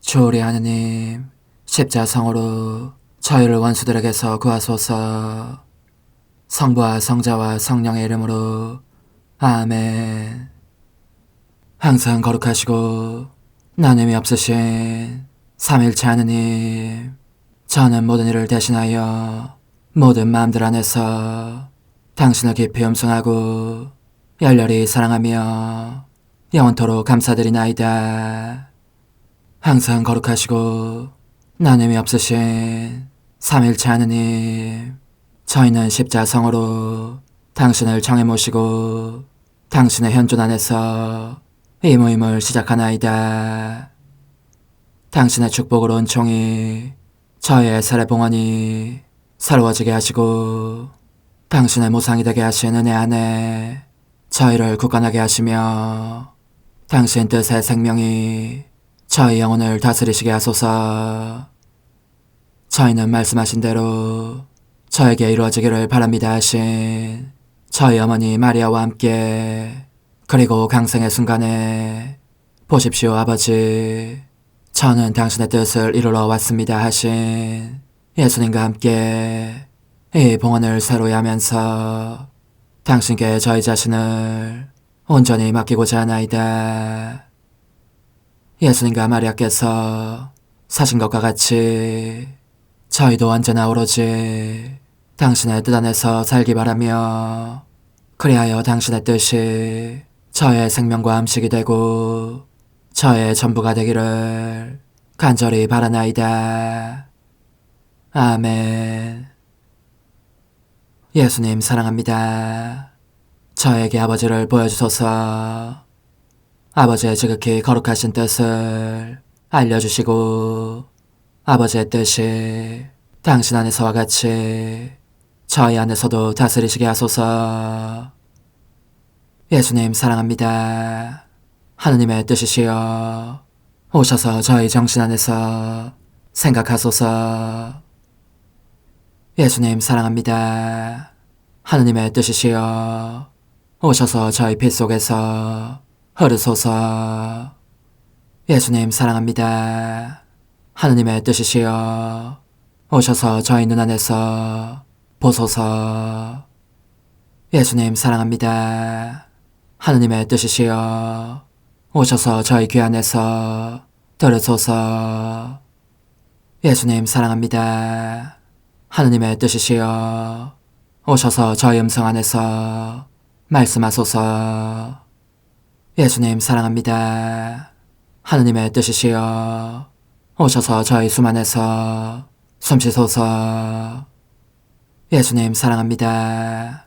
주오리 하느님, 십자성으로 저희를 원수들에게서 구하소서. 성부와 성자와 성령의 이름으로 아멘. 항상 거룩하시고 나눔이 없으신 삼일체 하느님, 저는 모든 일을 대신하여 모든 마음들 안에서 당신을 깊이 음성하고 열렬히 사랑하며 영원토록 감사드리나이다. 항상 거룩하시고 나눔이 없으신 삼일체 하느님, 저희는 십자성으로 당신을 정해 모시고 당신의 현존 안에서 이 모임을 시작하나이다. 당신의 축복으로 은총이 저희의 세례봉헌이 새로워지게 하시고 당신의 모상이 되게 하신 은혜 안에 저희를 굳건하게 하시며 당신 뜻의 생명이 저희 영혼을 다스리시게 하소서. 저희는 말씀하신 대로 저에게 이루어지기를 바랍니다 하신 저희 어머니 마리아와 함께, 그리고 강생의 순간에 보십시오 아버지, 저는 당신의 뜻을 이루러 왔습니다 하신 예수님과 함께 이 봉헌을 새로이 하면서 당신께 저희 자신을 온전히 맡기고자 하나이다. 예수님과 마리아께서 사신 것과 같이 저희도 언제나 오로지 당신의 뜻 안에서 살기 바라며, 그리하여 당신의 뜻이 저의 생명과 음식이 되고 저의 전부가 되기를 간절히 바라나이다. 아멘. 예수님 사랑합니다. 저에게 아버지를 보여주소서. 아버지의 지극히 거룩하신 뜻을 알려주시고 아버지의 뜻이 당신 안에서와 같이 저희 안에서도 다스리시게 하소서. 예수님 사랑합니다. 하느님의 뜻이시여 오셔서 저희 정신 안에서 생각하소서. 예수님 사랑합니다. 하느님의 뜻이시여 오셔서 저희 피 속에서 흐르소서. 예수님 사랑합니다. 하느님의 뜻이시여 오셔서 저희 눈 안에서 보소서. 예수님 사랑합니다. 하느님의 뜻이시여 오셔서 저희 귀 안에서 들으소서. 예수님 사랑합니다. 하느님의 뜻이시여 오셔서 저희 음성 안에서 말씀하소서. 예수님 사랑합니다. 하느님의 뜻이시여 오셔서 저희 숨 안에서 숨쉬소서. 예수님 사랑합니다.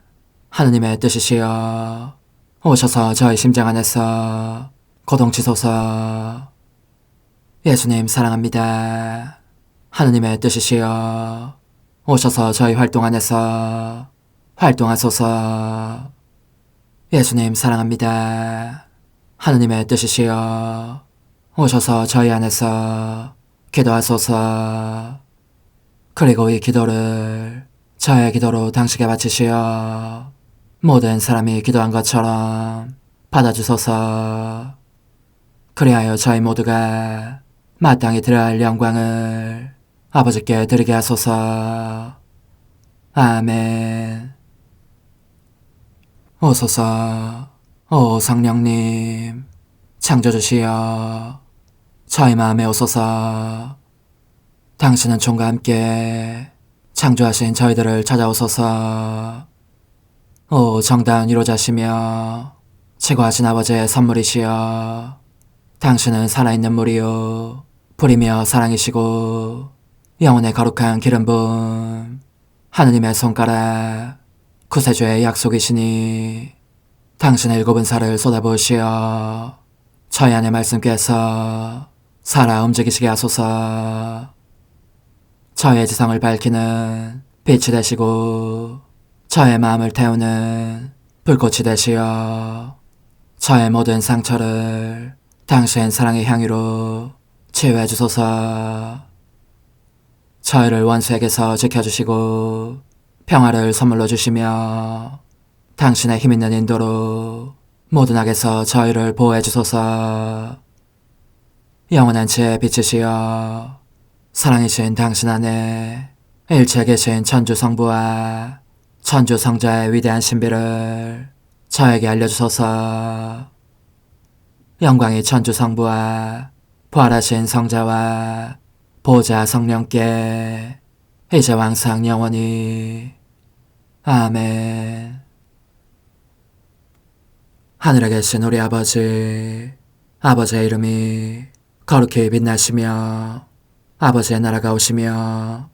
하느님의 뜻이시여 오셔서 저희 심장 안에서 고동치소서. 예수님 사랑합니다. 하느님의 뜻이시여 오셔서 저희 활동 안에서 활동하소서. 예수님 사랑합니다. 하느님의 뜻이시여 오셔서 저희 안에서 기도하소서. 그리고 이 기도를 저의 기도로 당신께 바치시어 모든 사람이 기도한 것처럼 받아주소서. 그리하여 저희 모두가 마땅히 드려야 할 영광을 아버지께 드리게 하소서. 아멘. 오소서. 오 성령님 창조주시여 저희 마음에 오소서. 당신은 총과 함께 창조하신 저희들을 찾아오소서. 오 정다운 위로자시며 최고하신 아버지의 선물이시여 당신은 살아있는 물이요 불이며 사랑이시고 영혼의 거룩한 기름 부음 하느님의 손가락 구세주의 약속이시니 당신의 일곱은 살을 쏟아부으시어 저희 안에 말씀께서 살아 움직이시게 하소서. 저의 지성을 밝히는 빛이 되시고 저의 마음을 태우는 불꽃이 되시어 저의 모든 상처를 당신 사랑의 향유로 치유해 주소서. 저희를 원수에게서 지켜주시고 평화를 선물로 주시며 당신의 힘있는 인도로 모든 악에서 저희를 보호해 주소서. 영원한 제 빛이시여 사랑이신 당신 안에 일체 계신 천주 성부와 천주 성자의 위대한 신비를 저에게 알려주소서. 영광이 천주 성부와 부활하신 성자와 보좌 성령께 이제와 항상 영원히 아멘. 하늘에 계신 우리 아버지, 아버지의 이름이 거룩히 빛나시며 아버지의 나라가 오시며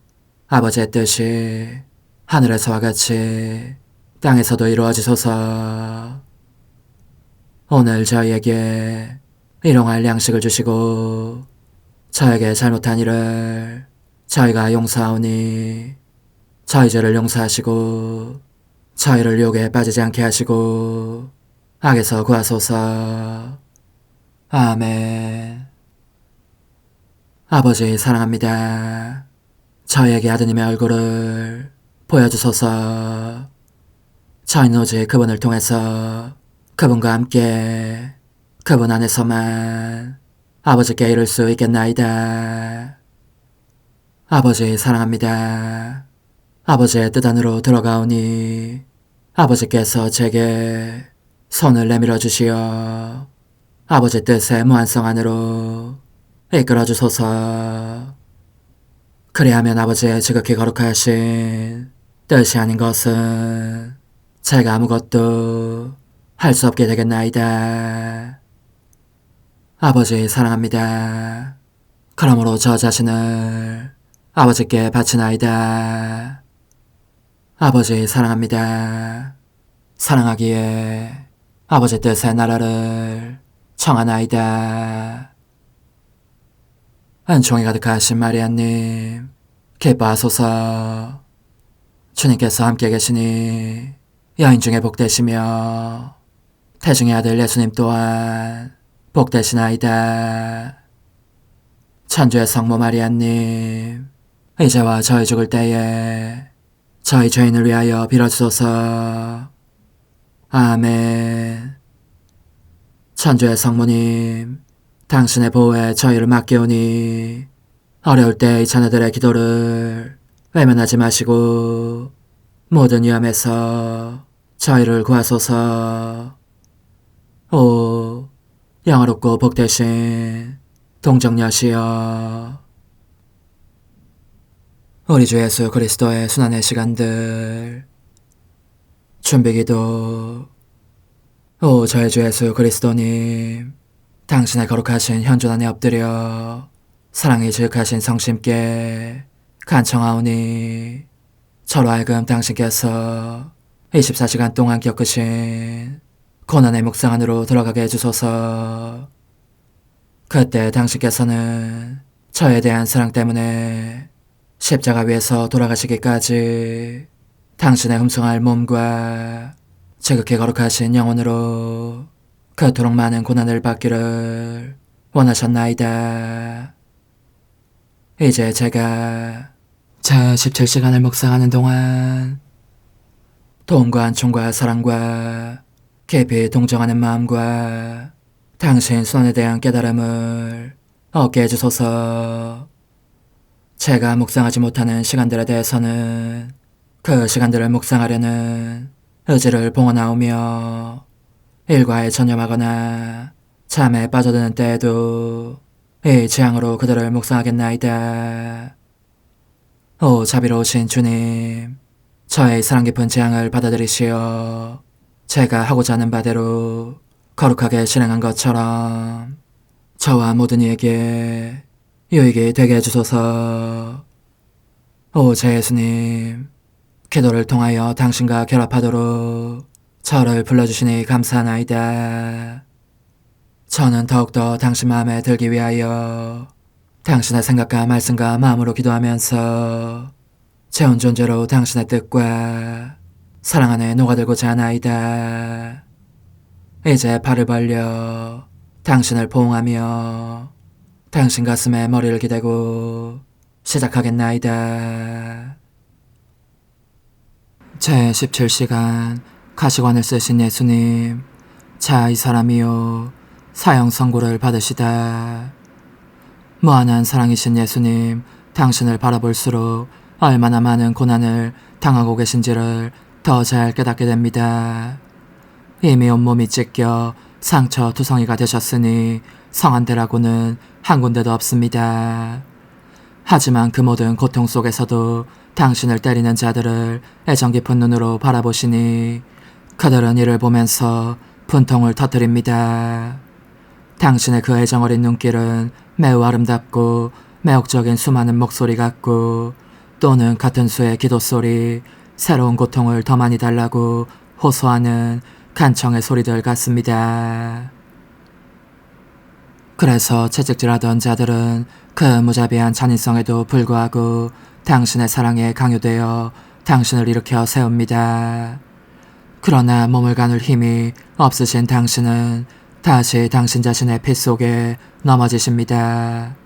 아버지의 뜻이 하늘에서와 같이 땅에서도 이루어지소서. 오늘 저희에게 일용할 양식을 주시고 저에게 잘못한 일을 저희가 용서하오니 저희 죄를 용서하시고 저희를 유혹에 빠지지 않게 하시고 악에서 구하소서. 아멘. 아버지 사랑합니다. 저희에게 아드님의 얼굴을 보여주소서. 저희는 오직 그분을 통해서 그분과 함께 그분 안에서만 아버지께 이룰 수 있겠나이다. 아버지 사랑합니다. 아버지의 뜻 안으로 들어가오니 아버지께서 제게 손을 내밀어 주시어 아버지 뜻의 무한성 안으로 이끌어 주소서. 그리하면 아버지의 지극히 거룩하신 뜻이 아닌 것은 제가 아무것도 할 수 없게 되겠나이다. 아버지 사랑합니다. 그러므로 저 자신을 아버지께 바치나이다. 아버지 사랑합니다. 사랑하기에 아버지 뜻의 나라를 청하나이다. 은총이 가득하신 마리아님, 기뻐하소서. 주님께서 함께 계시니 여인 중에 복되시며 태중의 아들 예수님 또한 복되시나이다. 천주의 성모 마리아님, 이제와 저희 죽을 때에 저희 죄인을 위하여 빌어주소서. 아멘. 천주의 성모님, 당신의 보호에 저희를 맡기오니 어려울 때 이 자녀들의 기도를 외면하지 마시고 모든 위험에서 저희를 구하소서. 오, 영화롭고 복되신 동정녀시여, 우리 주 예수 그리스도의 순환의 시간들 준비기도. 오 저희 주 예수 그리스도님, 당신의 거룩하신 현존 안에 엎드려 사랑이 지극하신 성심께 간청하오니 저로 하여금 당신께서 24시간 동안 겪으신 고난의 묵상 안으로 들어가게 해주소서. 그때 당신께서는 저에 대한 사랑 때문에 십자가 위에서 돌아가시기까지 당신의 흠숭할 몸과 지극히 거룩하신 영혼으로 그토록 많은 고난을 받기를 원하셨나이다. 이제 제가 제 17시간을 묵상하는 동안 도움과 안총과 사랑과 깊이 동정하는 마음과 당신 손에 대한 깨달음을 얻게 해주소서. 제가 묵상하지 못하는 시간들에 대해서는 그 시간들을 묵상하려는 의지를 봉헌하오며 일과에 전념하거나 잠에 빠져드는 때에도 이 재앙으로 그들을 묵상하겠나이다. 오 자비로우신 주님, 저의 사랑 깊은 재앙을 받아들이시어 제가 하고자 하는 바대로 거룩하게 실행한 것처럼 저와 모든 이에게 유익이 되게 해주소서. 오 제 예수님, 기도를 통하여 당신과 결합하도록 저를 불러주시니 감사하나이다. 저는 더욱더 당신 마음에 들기 위하여 당신의 생각과 말씀과 마음으로 기도하면서 제 온 존재로 당신의 뜻과 사랑 안에 녹아들고자 하나이다. 이제 발을 벌려 당신을 포옹하며 당신 가슴에 머리를 기대고 시작하겠나이다. 제 17시간 가시관을 쓰신 예수님, 자 이 사람이요 사형 선고를 받으시다. 무한한 사랑이신 예수님, 당신을 바라볼수록 얼마나 많은 고난을 당하고 계신지를 더 잘 깨닫게 됩니다. 이미 온몸이 찢겨 상처 투성이가 되셨으니 성한 데라고는 한 군데도 없습니다. 하지만 그 모든 고통 속에서도 당신을 때리는 자들을 애정 깊은 눈으로 바라보시니 그들은 이를 보면서 분통을 터뜨립니다. 당신의 그 애정 어린 눈길은 매우 아름답고 매혹적인 수많은 목소리 같고 또는 같은 수의 기도 소리, 새로운 고통을 더 많이 달라고 호소하는 간청의 소리들 같습니다. 그래서 채찍질하던 자들은 그 무자비한 잔인성에도 불구하고 당신의 사랑에 강요되어 당신을 일으켜 세웁니다. 그러나 몸을 가눌 힘이 없으신 당신은 다시 당신 자신의 피 속에 넘어지십니다.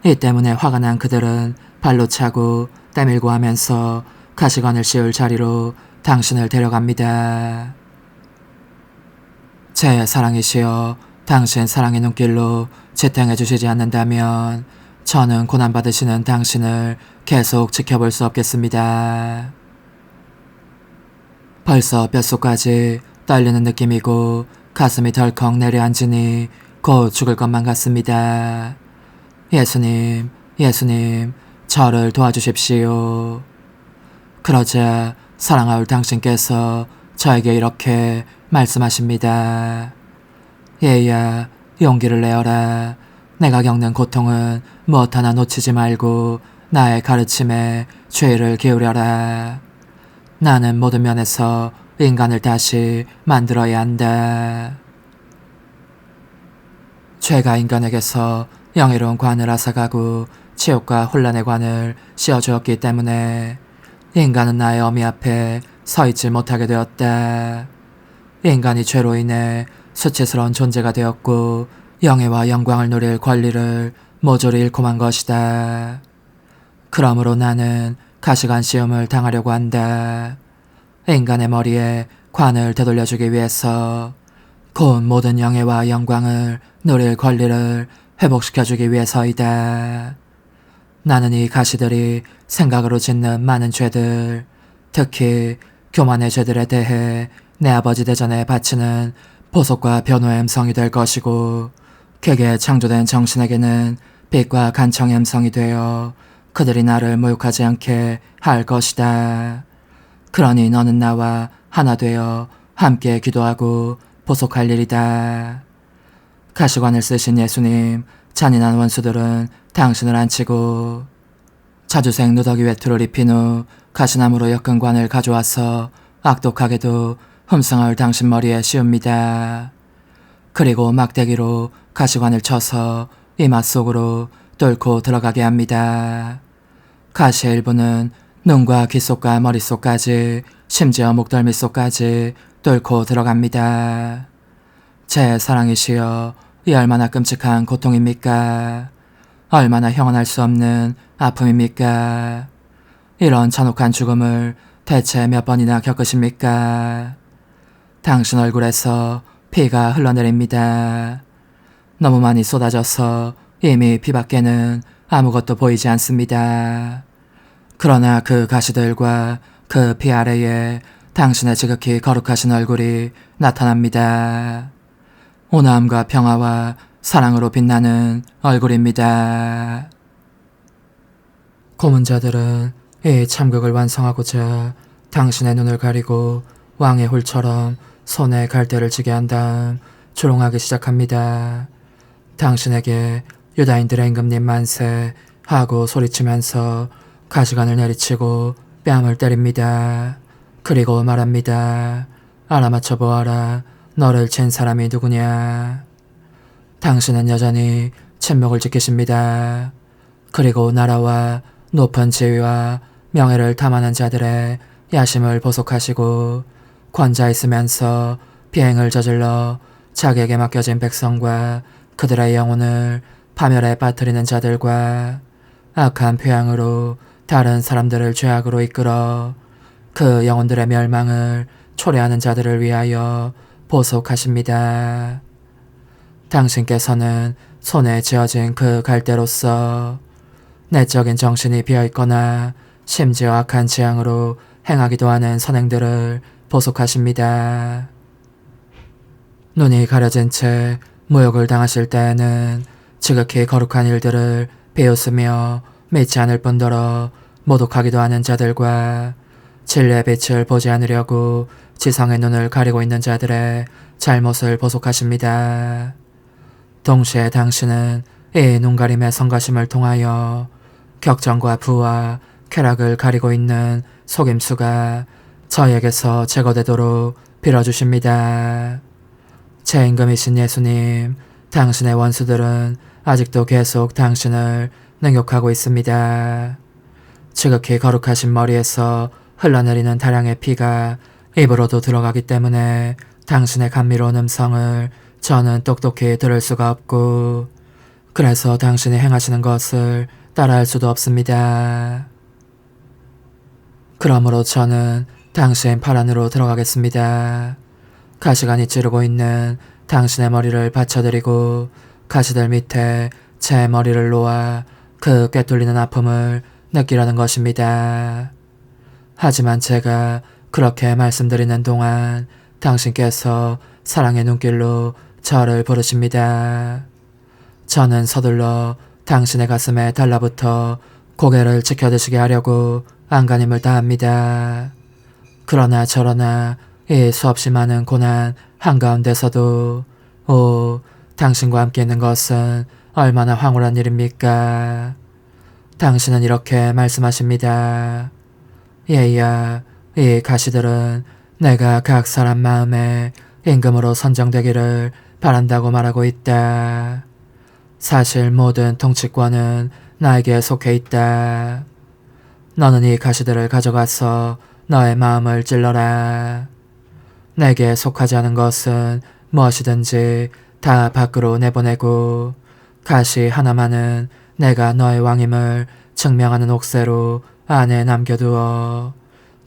이 때문에 화가 난 그들은 발로 차고 때밀고 하면서 가시관을 씌울 자리로 당신을 데려갑니다. 제 사랑이시여, 당신 사랑의 눈길로 지탱해 주시지 않는다면 저는 고난받으시는 당신을 계속 지켜볼 수 없겠습니다. 벌써 뼛속까지 떨리는 느낌이고 가슴이 덜컥 내려앉으니 곧 죽을 것만 같습니다. 예수님, 예수님, 저를 도와주십시오. 그러자 사랑하올 당신께서 저에게 이렇게 말씀하십니다. 얘야, 용기를 내어라. 내가 겪는 고통은 무엇 하나 놓치지 말고 나의 가르침에 주의를 기울여라. 나는 모든 면에서 인간을 다시 만들어야 한다. 죄가 인간에게서 영예로운 관을 앗아가고 치욕과 혼란의 관을 씌워주었기 때문에 인간은 나의 어미 앞에 서 있지 못하게 되었다. 인간이 죄로 인해 수치스러운 존재가 되었고 영예와 영광을 누릴 권리를 모조리 잃고 만 것이다. 그러므로 나는 가시관 시험을 당하려고 한다. 인간의 머리에 관을 되돌려주기 위해서, 곧 모든 영예와 영광을 누릴 권리를 회복시켜주기 위해서이다. 나는 이 가시들이 생각으로 짓는 많은 죄들, 특히 교만의 죄들에 대해 내 아버지 대전에 바치는 보석과 변호의 음성이 될 것이고, 객에 창조된 정신에게는 빛과 간청의 음성이 되어 그들이 나를 모욕하지 않게 할 것이다. 그러니 너는 나와 하나 되어 함께 기도하고 보속할 일이다. 가시관을 쓰신 예수님, 잔인한 원수들은 당신을 안치고 자주색 누더기 외투를 입힌 후 가시나무로 엮은 관을 가져와서 악독하게도 흠성하올 당신 머리에 씌웁니다. 그리고 막대기로 가시관을 쳐서 이마 속으로 뚫고 들어가게 합니다. 가시의 일부는 눈과 귀 속과 머릿속까지, 심지어 목덜미 속까지 뚫고 들어갑니다. 제 사랑이시여, 이 얼마나 끔찍한 고통입니까? 얼마나 형언할 수 없는 아픔입니까? 이런 잔혹한 죽음을 대체 몇 번이나 겪으십니까? 당신 얼굴에서 피가 흘러내립니다. 너무 많이 쏟아져서 이미 피 밖에는 아무것도 보이지 않습니다. 그러나 그 가시들과 그 피 아래에 당신의 지극히 거룩하신 얼굴이 나타납니다. 온화함과 평화와 사랑으로 빛나는 얼굴입니다. 고문자들은 이 참극을 완성하고자 당신의 눈을 가리고 왕의 홀처럼 손에 갈대를 쥐게 한 다음 조롱하기 시작합니다. 당신에게 유다인들의 임금님 만세 하고 소리치면서 가시관을 내리치고 뺨을 때립니다. 그리고 말합니다. 알아맞혀 보아라. 너를 친 사람이 누구냐. 당신은 여전히 침묵을 지키십니다. 그리고 나라와 높은 지위와 명예를 탐하는 자들의 야심을 보속하시고 권자 있으면서 비행을 저질러 자기에게 맡겨진 백성과 그들의 영혼을 파멸에 빠뜨리는 자들과 악한 표양으로 다른 사람들을 죄악으로 이끌어 그 영혼들의 멸망을 초래하는 자들을 위하여 보속하십니다. 당신께서는 손에 쥐어진 그 갈대로서 내적인 정신이 비어있거나 심지어 악한 지향으로 행하기도 하는 선행들을 보속하십니다. 눈이 가려진 채 모욕을 당하실 때에는 지극히 거룩한 일들을 비웃으며 믿지 않을 뿐더러 모독하기도 하는 자들과 진리의 빛을 보지 않으려고 지성의 눈을 가리고 있는 자들의 잘못을 보속하십니다. 동시에 당신은 이 눈가림의 성가심을 통하여 격정과 부와 쾌락을 가리고 있는 속임수가 저에게서 제거되도록 빌어주십니다. 제 임금이신 예수님, 당신의 원수들은 아직도 계속 당신을 능욕하고 있습니다. 지극히 거룩하신 머리에서 흘러내리는 다량의 피가 입으로도 들어가기 때문에 당신의 감미로운 음성을 저는 똑똑히 들을 수가 없고, 그래서 당신이 행하시는 것을 따라할 수도 없습니다. 그러므로 저는 당신 발 안으로 들어가겠습니다. 가시관이 찌르고 있는 당신의 머리를 받쳐드리고 가시들 밑에 제 머리를 놓아 그 꿰뚫리는 아픔을 느끼라는 것입니다. 하지만 제가 그렇게 말씀드리는 동안 당신께서 사랑의 눈길로 저를 부르십니다. 저는 서둘러 당신의 가슴에 달라붙어 고개를 지켜드시게 하려고 안간힘을 다합니다. 그러나 저러나 이 수없이 많은 고난 한가운데서도 당신과 함께 있는 것은 얼마나 황홀한 일입니까? 당신은 이렇게 말씀하십니다. 얘야, 이 가시들은 내가 각 사람 마음에 임금으로 선정되기를 바란다고 말하고 있다. 사실 모든 통치권은 나에게 속해 있다. 너는 이 가시들을 가져가서 너의 마음을 찔러라. 내게 속하지 않은 것은 무엇이든지 다 밖으로 내보내고 가시 하나만은 내가 너의 왕임을 증명하는 옥새로 안에 남겨두어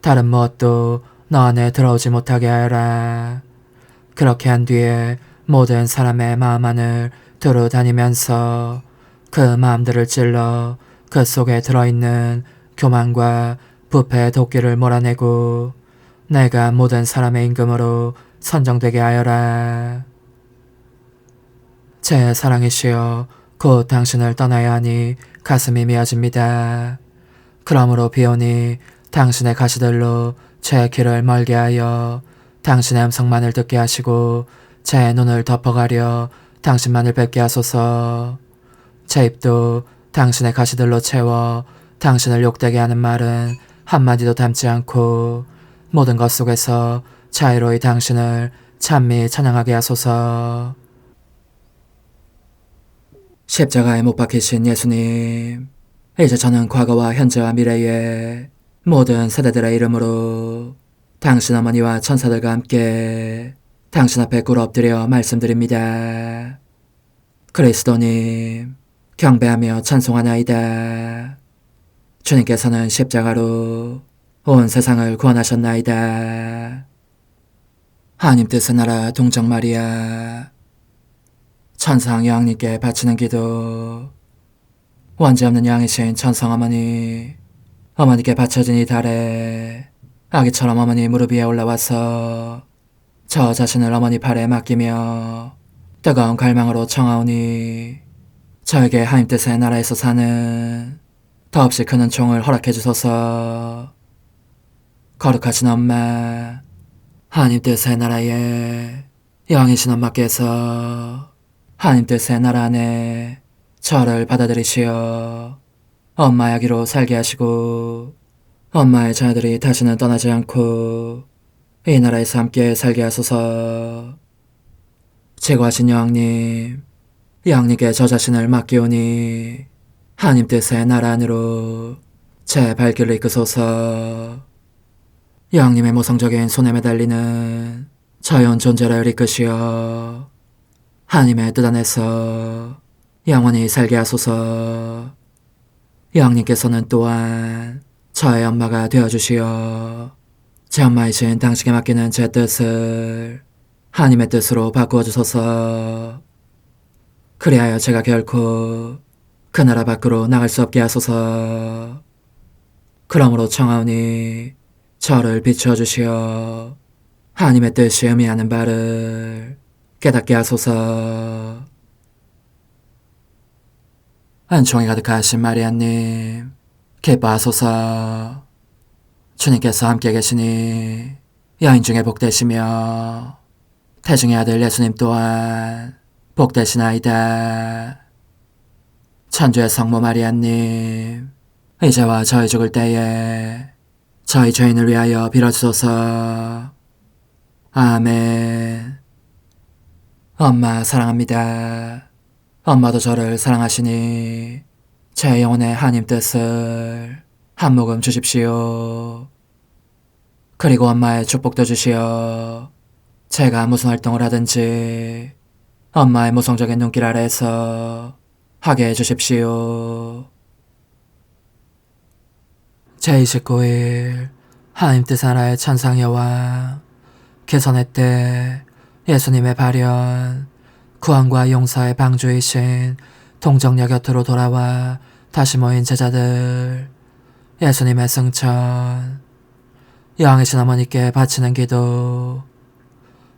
다른 무엇도 너 안에 들어오지 못하게 하여라. 그렇게 한 뒤에 모든 사람의 마음 안을 두루 다니면서 그 마음들을 찔러 그 속에 들어있는 교만과 부패의 도끼를 몰아내고 내가 모든 사람의 임금으로 선정되게 하여라. 제 사랑이시여, 곧 당신을 떠나야 하니 가슴이 미어집니다. 그러므로 비오니 당신의 가시들로 제 길을 멀게 하여 당신의 음성만을 듣게 하시고 제 눈을 덮어가려 당신만을 뵙게 하소서. 제 입도 당신의 가시들로 채워 당신을 욕되게 하는 말은 한마디도 담지 않고 모든 것 속에서 자유로이 당신을 찬미 찬양하게 하소서. 십자가에 못 박히신 예수님, 이제 저는 과거와 현재와 미래의 모든 세대들의 이름으로 당신 어머니와 천사들과 함께 당신 앞에 꿇어 엎드려 말씀드립니다. 그리스도님, 경배하며 찬송하나이다. 주님께서는 십자가로 온 세상을 구원하셨나이다. 하나님 뜻의 나라 동정 마리아, 천상 여왕님께 바치는 기도. 원죄 없는 양이신 천상 어머니, 어머니께 바쳐진 이 달에 아기처럼 어머니 무릎 위에 올라와서 저 자신을 어머니 팔에 맡기며 뜨거운 갈망으로 청하오니 저에게 하나님 뜻의 나라에서 사는 더없이 큰 은총을 허락해 주소서. 거룩하신 엄마, 하나님 뜻의 나라에 영이신 엄마께서 하나님 뜻의 나라 안에 저를 받아들이시어 엄마의 아기로 살게 하시고 엄마의 자녀들이 다시는 떠나지 않고 이 나라에서 함께 살게 하소서. 제거하신 여왕님, 여왕님께 저 자신을 맡기오니 하나님 뜻의 나라 안으로 제 발길을 이끄소서. 여왕님의 모성적인 손에 매달리는 자연 존재를 이끄시어 하나님의 뜻 안에서 영원히 살게 하소서. 여왕님께서는 또한 저의 엄마가 되어주시어 제 엄마이신 당신께 맡기는 제 뜻을 하나님의 뜻으로 바꾸어 주소서. 그리하여 제가 결코 그 나라 밖으로 나갈 수 없게 하소서. 그러므로 청하오니 저를 비추어 주시어 하나님의 뜻이 의미하는 바를 깨닫게 하소서. 은총이 가득하신 마리아님, 기뻐하소서. 주님께서 함께 계시니 여인 중에 복되시며 태중의 아들 예수님 또한 복되시나이다. 천주의 성모 마리아님, 이제와 저희 죽을 때에 저희 죄인을 위하여 빌어주소서. 아멘. 엄마 사랑합니다. 엄마도 저를 사랑하시니 제 영혼의 하나님 뜻을 한 모금 주십시오. 그리고 엄마의 축복도 주시어 제가 무슨 활동을 하든지 엄마의 모성적인 눈길 아래에서 하게 해주십시오. 제29일 하나님 뜻 하나의 천상 여왕 개선회 때 예수님의 발현, 구원과 용서의 방주이신 동정녀 곁으로 돌아와 다시 모인 제자들, 예수님의 승천, 여왕이신 어머니께 바치는 기도.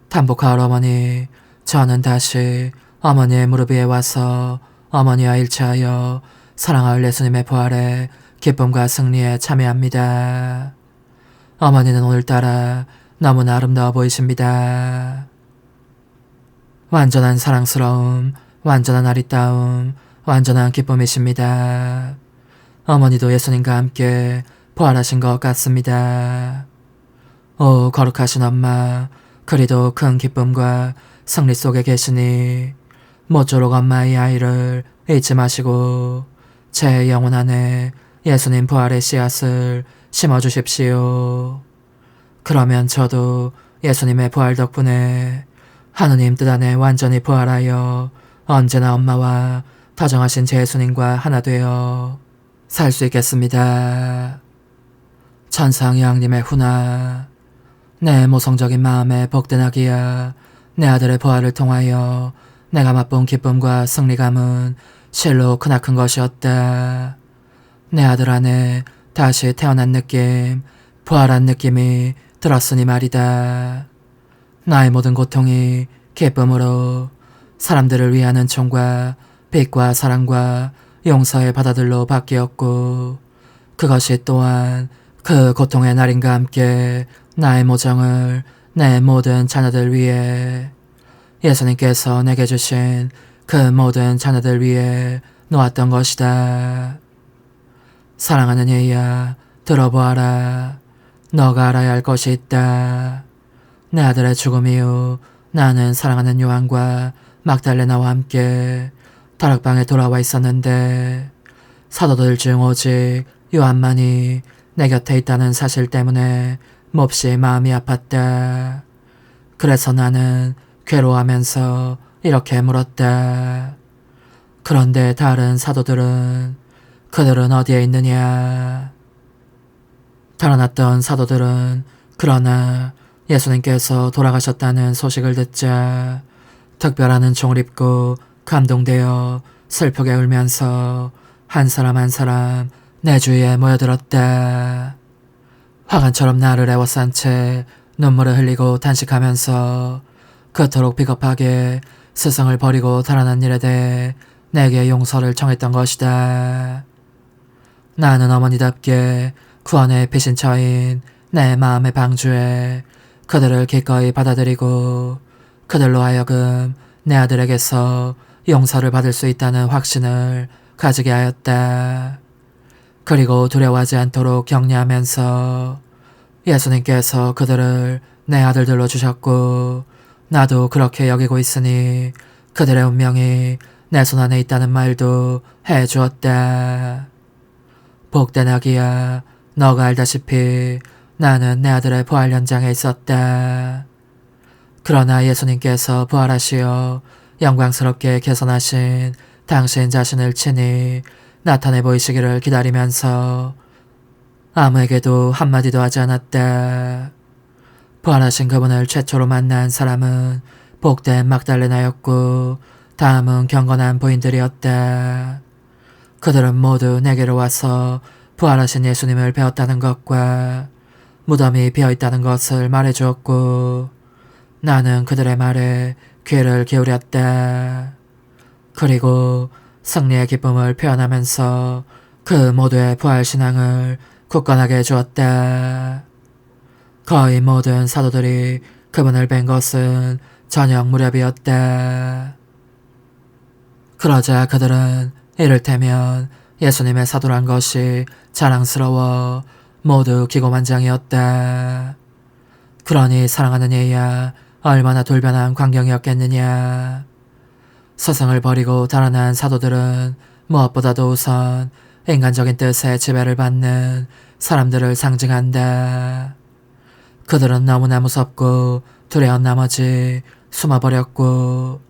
탄복하올 어머니, 저는 다시 어머니의 무릎 위에 와서 어머니와 일치하여 사랑하올 예수님의 부활에 기쁨과 승리에 참여합니다. 어머니는 오늘따라 너무나 아름다워 보이십니다. 완전한 사랑스러움, 완전한 아리따움, 완전한 기쁨이십니다. 어머니도 예수님과 함께 부활하신 것 같습니다. 오 거룩하신 엄마, 그리도 큰 기쁨과 승리 속에 계시니 모쪼록 엄마의 아이를 잊지 마시고 제 영혼 안에 예수님 부활의 씨앗을 심어주십시오. 그러면 저도 예수님의 부활 덕분에 하느님 뜻 안에 완전히 부활하여 언제나 엄마와 다정하신 제 예수님과 하나 되어 살 수 있겠습니다. 천상 여왕님의 훈화, 내 모성적인 마음에 복된 아기야, 내 아들의 부활을 통하여 내가 맛본 기쁨과 승리감은 실로 크나큰 것이었다. 내 아들 안에 다시 태어난 느낌, 부활한 느낌이 들었으니 말이다. 나의 모든 고통이 기쁨으로 사람들을 위한 은총과 빛과 사랑과 용서의 바다들로 바뀌었고, 그것이 또한 그 고통의 날인과 함께 나의 모정을 내 모든 자녀들 위해, 예수님께서 내게 주신 그 모든 자녀들 위해 놓았던 것이다. 사랑하는 얘야, 들어보아라. 너가 알아야 할 것이 있다. 내 아들의 죽음 이후 나는 사랑하는 요한과 막달레나와 함께 다락방에 돌아와 있었는데 사도들 중 오직 요한만이 내 곁에 있다는 사실 때문에 몹시 마음이 아팠다. 그래서 나는 괴로워하면서 이렇게 물었다. 그런데 다른 사도들은, 그들은 어디에 있느냐? 달아났던 사도들은 그러나 예수님께서 돌아가셨다는 소식을 듣자 특별한 은총을 입고 감동되어 슬프게 울면서 한 사람 한 사람 내 주위에 모여들었다. 화관처럼 나를 애워싼 채 눈물을 흘리고 단식하면서 그토록 비겁하게 스승을 버리고 달아난 일에 대해 내게 용서를 청했던 것이다. 나는 어머니답게 구원의 피신처인 내 마음의 방주에 그들을 기꺼이 받아들이고 그들로 하여금 내 아들에게서 용서를 받을 수 있다는 확신을 가지게 하였다. 그리고 두려워하지 않도록 격려하면서 예수님께서 그들을 내 아들들로 주셨고 나도 그렇게 여기고 있으니 그들의 운명이 내 손 안에 있다는 말도 해주었다. 복된 아기야, 너가 알다시피 나는 내 아들의 부활 현장에 있었다. 그러나 예수님께서 부활하시어 영광스럽게 개선하신 당신 자신을 친히 나타내 보이시기를 기다리면서 아무에게도 한마디도 하지 않았다. 부활하신 그분을 최초로 만난 사람은 복된 막달레나였고 다음은 경건한 부인들이었다. 그들은 모두 내게로 와서 부활하신 예수님을 배웠다는 것과 무덤이 비어있다는 것을 말해주었고 나는 그들의 말에 귀를 기울였다. 그리고 승리의 기쁨을 표현하면서 그 모두의 부활신앙을 굳건하게 주었다. 거의 모든 사도들이 그분을 뵌 것은 저녁 무렵이었다. 그러자 그들은 이를테면 예수님의 사도란 것이 자랑스러워 모두 기고만장이었다. 그러니 사랑하는 얘야, 얼마나 돌변한 광경이었겠느냐. 스승을 버리고 달아난 사도들은 무엇보다도 우선 인간적인 뜻에 지배를 받는 사람들을 상징한다. 그들은 너무나 무섭고 두려운 나머지 숨어버렸고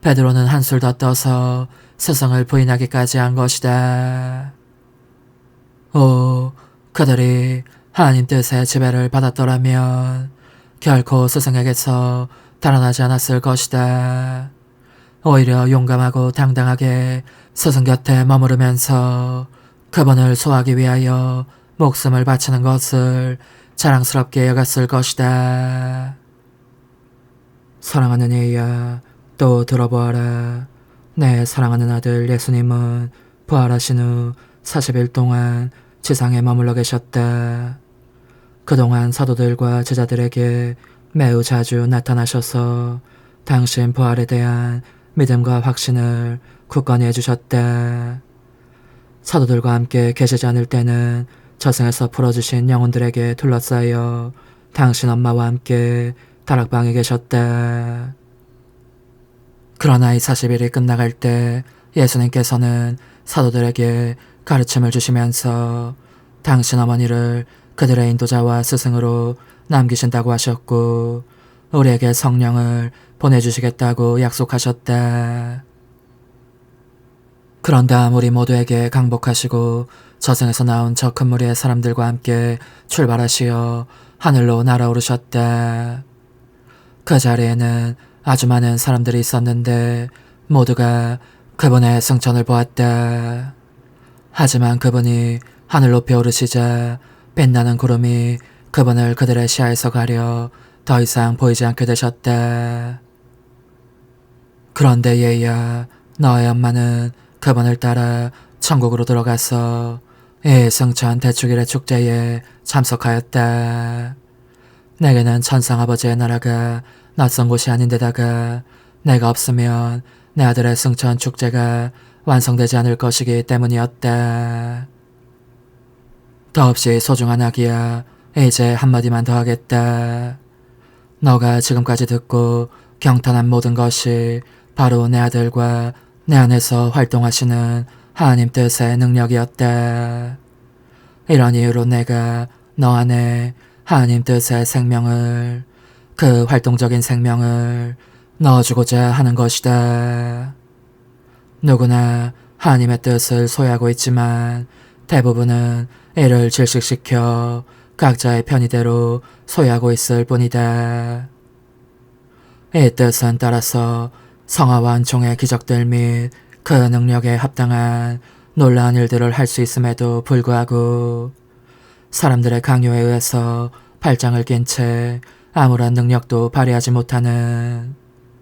베드로는 한술 더 떠서 스승을 부인하기까지 한 것이다. 오, 그들이 하나님 뜻의 지배를 받았더라면 결코 스승에게서 달아나지 않았을 것이다. 오히려 용감하고 당당하게 스승 곁에 머무르면서 그분을 소화하기 위하여 목숨을 바치는 것을 자랑스럽게 여겼을 것이다. 사랑하는 애야, 또 들어보아라. 내 사랑하는 아들 예수님은 부활하신 후 40일 동안 지상에 머물러 계셨다. 그동안 사도들과 제자들에게 매우 자주 나타나셔서 당신 부활에 대한 믿음과 확신을 굳건히 해주셨다. 사도들과 함께 계시지 않을 때는 저승에서 풀어주신 영혼들에게 둘러싸여 당신 엄마와 함께 다락방에 계셨다. 그러나 이 40일이 끝나갈 때 예수님께서는 사도들에게 가르침을 주시면서 당신 어머니를 그들의 인도자와 스승으로 남기신다고 하셨고 우리에게 성령을 보내주시겠다고 약속하셨다. 그런 다음 우리 모두에게 강복하시고 저승에서 나온 저 큰 무리의 사람들과 함께 출발하시어 하늘로 날아오르셨다. 그 자리에는 아주 많은 사람들이 있었는데 모두가 그분의 승천을 보았다. 하지만 그분이 하늘 높이 오르시자 빛나는 구름이 그분을 그들의 시야에서 가려 더 이상 보이지 않게 되셨다. 그런데 얘야, 너의 엄마는 그분을 따라 천국으로 들어가서 이 승천 대축일의 축제에 참석하였다. 내게는 천상아버지의 나라가 낯선 곳이 아닌데다가 내가 없으면 내 아들의 승천 축제가 완성되지 않을 것이기 때문이었다. 더없이 소중한 아기야, 이제 한마디만 더 하겠다. 너가 지금까지 듣고 경탄한 모든 것이 바로 내 아들과 내 안에서 활동하시는 하나님 뜻의 능력이었다. 이런 이유로 내가 너 안에 하나님 뜻의 생명을, 그 활동적인 생명을 넣어주고자 하는 것이다. 누구나 하나님의 뜻을 소유하고 있지만 대부분은 이를 질식시켜 각자의 편의대로 소유하고 있을 뿐이다. 이 뜻은 따라서 성화와 은총의 기적들 및 그 능력에 합당한 놀라운 일들을 할 수 있음에도 불구하고 사람들의 강요에 의해서 팔짱을 낀 채 아무런 능력도 발휘하지 못하는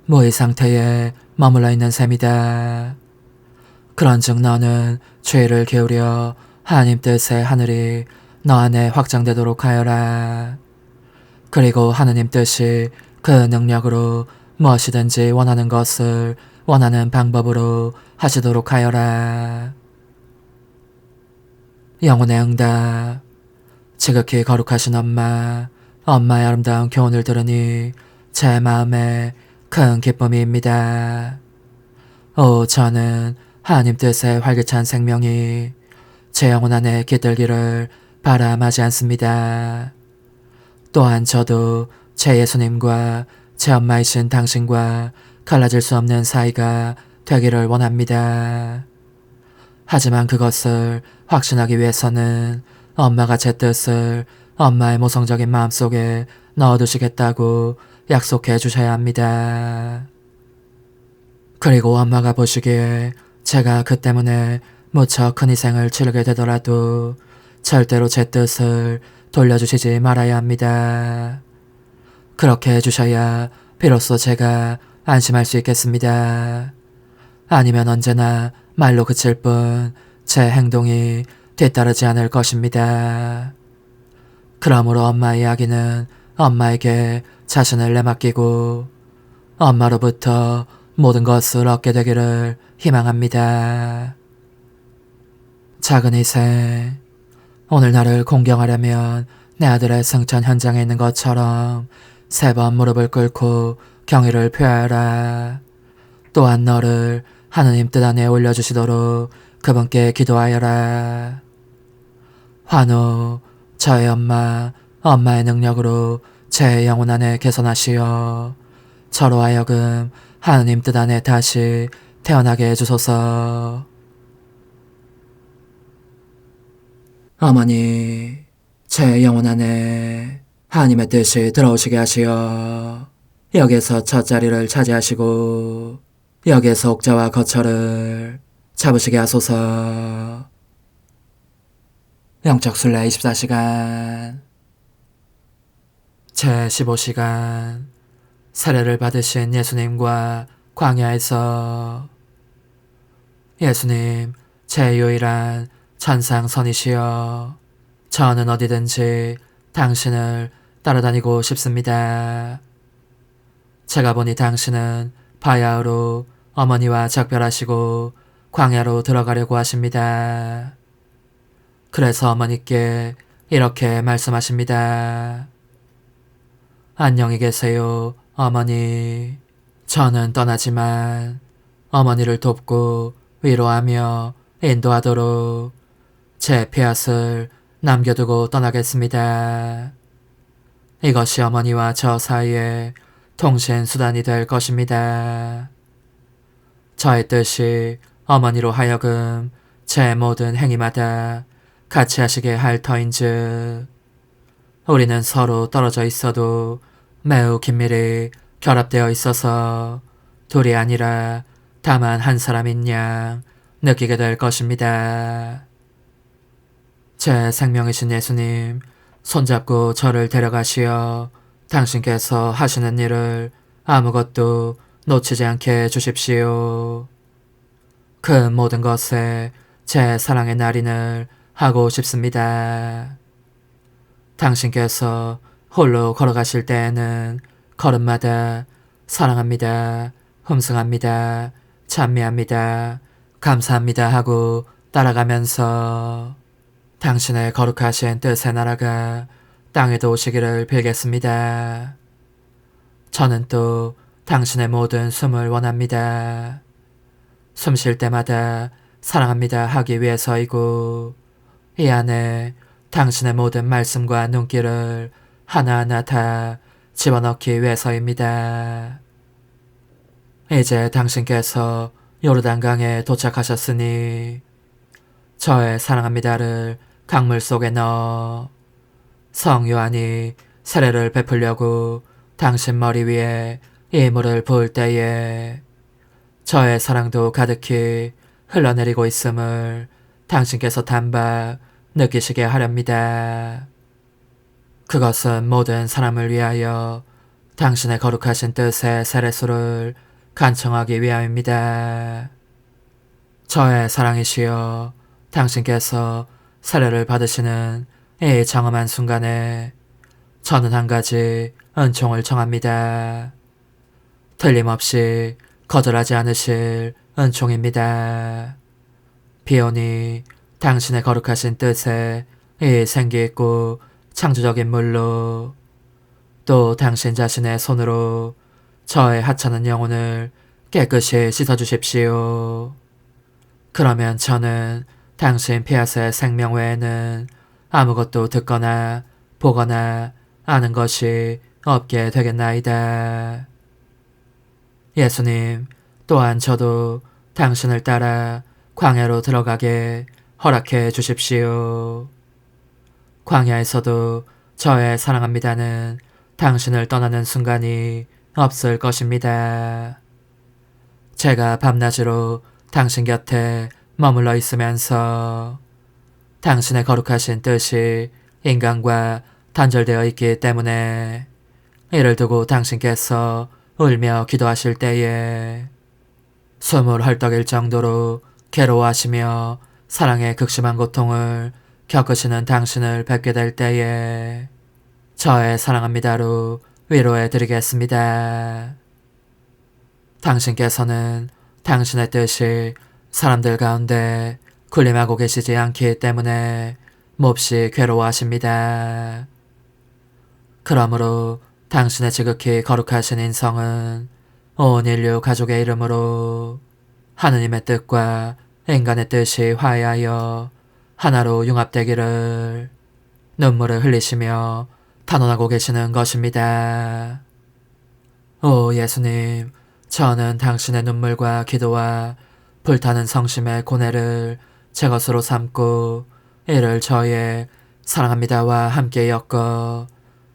무의 상태에 머물러 있는 셈이다. 그런즉 너는 죄를 기울여 하나님 뜻의 하늘이 너 안에 확장되도록 하여라. 그리고 하느님 뜻이 그 능력으로 무엇이든지 원하는 것을 원하는 방법으로 하시도록 하여라. 영혼의 응답. 지극히 거룩하신 엄마의 아름다운 교훈을 들으니 제 마음에 큰 기쁨입니다. 오, 저는 하나님 뜻의 활기찬 생명이 제 영혼 안에 깃들기를 바람하지 않습니다. 또한 저도 제 예수님과 제 엄마이신 당신과 갈라질 수 없는 사이가 되기를 원합니다. 하지만 그것을 확신하기 위해서는 엄마가 제 뜻을 엄마의 모성적인 마음속에 넣어두시겠다고 약속해 주셔야 합니다. 그리고 엄마가 보시기에 제가 그 때문에 무척 큰 희생을 치르게 되더라도 절대로 제 뜻을 돌려주시지 말아야 합니다. 그렇게 해주셔야 비로소 제가 안심할 수 있겠습니다. 아니면 언제나 말로 그칠 뿐 제 행동이 뒤따르지 않을 것입니다. 그러므로 엄마 이야기는 엄마에게 자신을 내맡기고 엄마로부터 모든 것을 얻게 되기를 희망합니다. 작은 희생. 오늘 나를 공경하려면 내 아들의 승천 현장에 있는 것처럼 3번 무릎을 꿇고 경의를 표하여라. 또한 너를 하느님 뜻 안에 올려주시도록 그분께 기도하여라. 환우, 저의 엄마의 능력으로 제 영혼 안에 개선하시어 저로 하여금 하느님 뜻 안에 다시 태어나게 해주소서. 어머니, 제 영혼 안에 하나님의 뜻이 들어오시게 하시어 여기에서 첫 자리를 차지하시고 여기에서 옥자와 거처를 잡으시게 하소서. 영적 순례 24시간 제 15시간 세례를 받으신 예수님과 광야에서. 예수님, 제 유일한 천상선이시여, 저는 어디든지 당신을 따라다니고 싶습니다. 제가 보니 당신은 바야흐로 어머니와 작별하시고 광야로 들어가려고 하십니다. 그래서 어머니께 이렇게 말씀하십니다. 안녕히 계세요, 어머니. 저는 떠나지만 어머니를 돕고 위로하며 인도하도록 제 폐앗을 남겨두고 떠나겠습니다. 이것이 어머니와 저 사이에 통신수단이 될 것입니다. 저의 뜻이 어머니로 하여금 제 모든 행위마다 같이 하시게 할 터인즉 우리는 서로 떨어져 있어도 매우 긴밀히 결합되어 있어서 둘이 아니라 다만 한 사람인 양 느끼게 될 것입니다. 제 생명이신 예수님, 손잡고 저를 데려가시어 당신께서 하시는 일을 아무것도 놓치지 않게 해주십시오. 그 모든 것에 제 사랑의 날인을 하고 싶습니다. 당신께서 홀로 걸어가실 때에는 걸음마다 사랑합니다, 흠숭합니다, 찬미합니다, 감사합니다 하고 따라가면서 당신의 거룩하신 뜻의 나라가 땅에도 오시기를 빌겠습니다. 저는 또 당신의 모든 숨을 원합니다. 숨 쉴 때마다 사랑합니다 하기 위해서이고 이 안에 당신의 모든 말씀과 눈길을 하나하나 다 집어넣기 위해서입니다. 이제 당신께서 요르단강에 도착하셨으니 저의 사랑합니다를 강물 속에 넣어 성 요한이 세례를 베풀려고 당신 머리 위에 이 물을 부을 때에 저의 사랑도 가득히 흘러내리고 있음을 당신께서 단박 느끼시게 하렵니다. 그것은 모든 사람을 위하여 당신의 거룩하신 뜻의 세례수를 간청하기 위함입니다. 저의 사랑이시여, 당신께서 세례를 받으시는 이 장엄한 순간에 저는 한 가지 은총을 청합니다. 틀림없이 거절하지 않으실 은총입니다. 비오니 당신의 거룩하신 뜻에 이 생기있고 창조적인 물로 또 당신 자신의 손으로 저의 하찮은 영혼을 깨끗이 씻어주십시오. 그러면 저는 당신 피아스의 생명 외에는 아무것도 듣거나 보거나 아는 것이 없게 되겠나이다. 예수님, 또한 저도 당신을 따라 광야로 들어가게 허락해 주십시오. 광야에서도 저의 사랑합니다는 당신을 떠나는 순간이 없을 것입니다. 제가 밤낮으로 당신 곁에 머물러 있으면서 당신의 거룩하신 뜻이 인간과 단절되어 있기 때문에 이를 두고 당신께서 울며 기도하실 때에 숨을 헐떡일 정도로 괴로워하시며 사랑의 극심한 고통을 겪으시는 당신을 뵙게 될 때에 저의 사랑합니다로 위로해 드리겠습니다. 당신께서는 당신의 뜻이 사람들 가운데 군림하고 계시지 않기 때문에 몹시 괴로워하십니다. 그러므로 당신의 지극히 거룩하신 인성은 온 인류 가족의 이름으로 하느님의 뜻과 인간의 뜻이 화해하여 하나로 융합되기를 눈물을 흘리시며 탄원하고 계시는 것입니다. 오 예수님, 저는 당신의 눈물과 기도와 불타는 성심의 고뇌를 제 것으로 삼고 이를 저의 사랑합니다와 함께 엮어